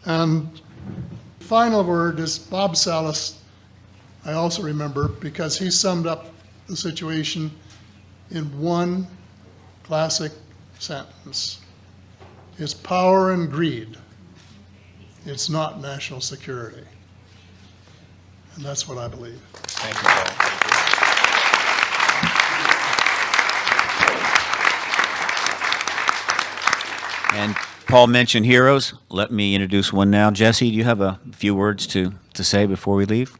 And final word is Bob Salas, I also remember, because he summed up the situation in one classic sentence. It's power and greed. It's not national security. And that's what I believe. Thank you, Paul. And Paul mentioned heroes. Let me introduce one now. Jesse, do you have a few words to say before we leave?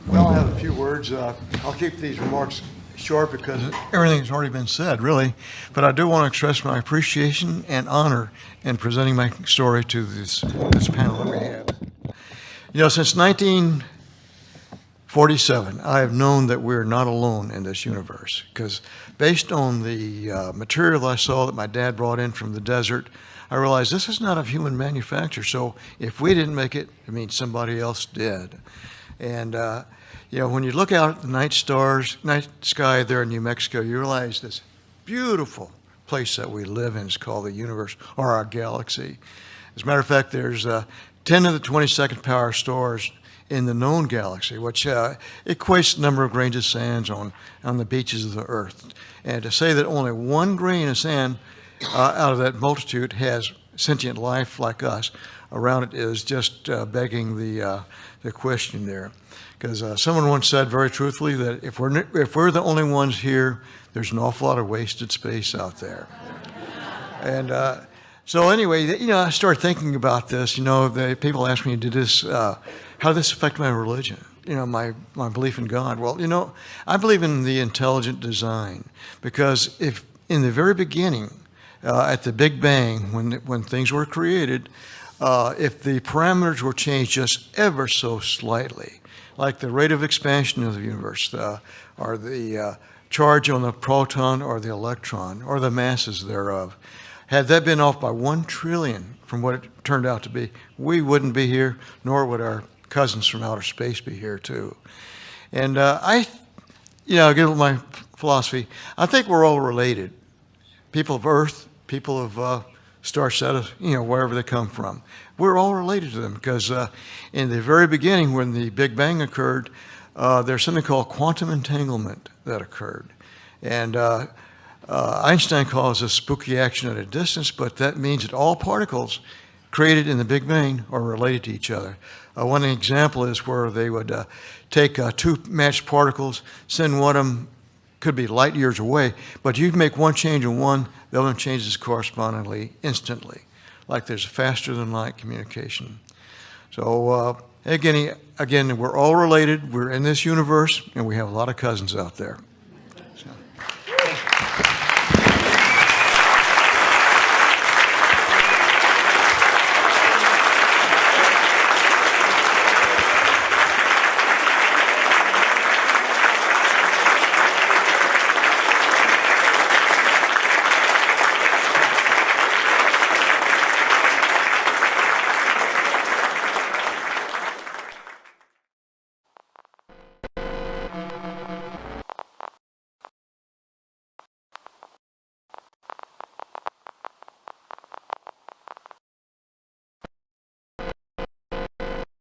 Well, I have a few words. I'll keep these remarks short because everything's already been said, really. But I do want to express my appreciation and honor in presenting my story to this panel that we have. You know, since 1947, I have known that we're not alone in this universe, because based on the material I saw that my dad brought in from the desert, I realized this is not of human manufacture. So if we didn't make it, it means somebody else did. And you know, when you look out at the night sky there in New Mexico, you realize this beautiful place that we live in is called the universe, or our galaxy. As a matter of fact, there's 10 to the 22nd power stars in the known galaxy, which equates the number of grains of sand on the beaches of the Earth. And to say that only one grain of sand out of that multitude has sentient life like us around it is just begging the question there. Because someone once said very truthfully that if we're the only ones here, there's an awful lot of wasted space out there. And so anyway, you know, I started thinking about this. You know, people ask me, how did this affect my religion? You know, my belief in God. Well, you know, I believe in the intelligent design, because if in the very beginning, at the Big Bang, when things were created, if the parameters were changed just ever so slightly, like the rate of expansion of the universe, or the charge on the proton or the electron, or the masses thereof, had that been off by 1 trillion from what it turned out to be, we wouldn't be here, nor would our cousins from outer space be here too. And give my philosophy, I think we're all related. People of Earth, people of Star Seta, you know, wherever they come from. We're all related to them because in the very beginning, when the Big Bang occurred, there's something called quantum entanglement that occurred. And Einstein calls this spooky action at a distance, but that means that all particles created in the Big Bang are related to each other. One example is where they would take two matched particles, send one of them, could be light years away, but you make one change in one, the other one changes correspondingly instantly, like there's faster than light communication. So again, we're all related, we're in this universe, and we have a lot of cousins out there.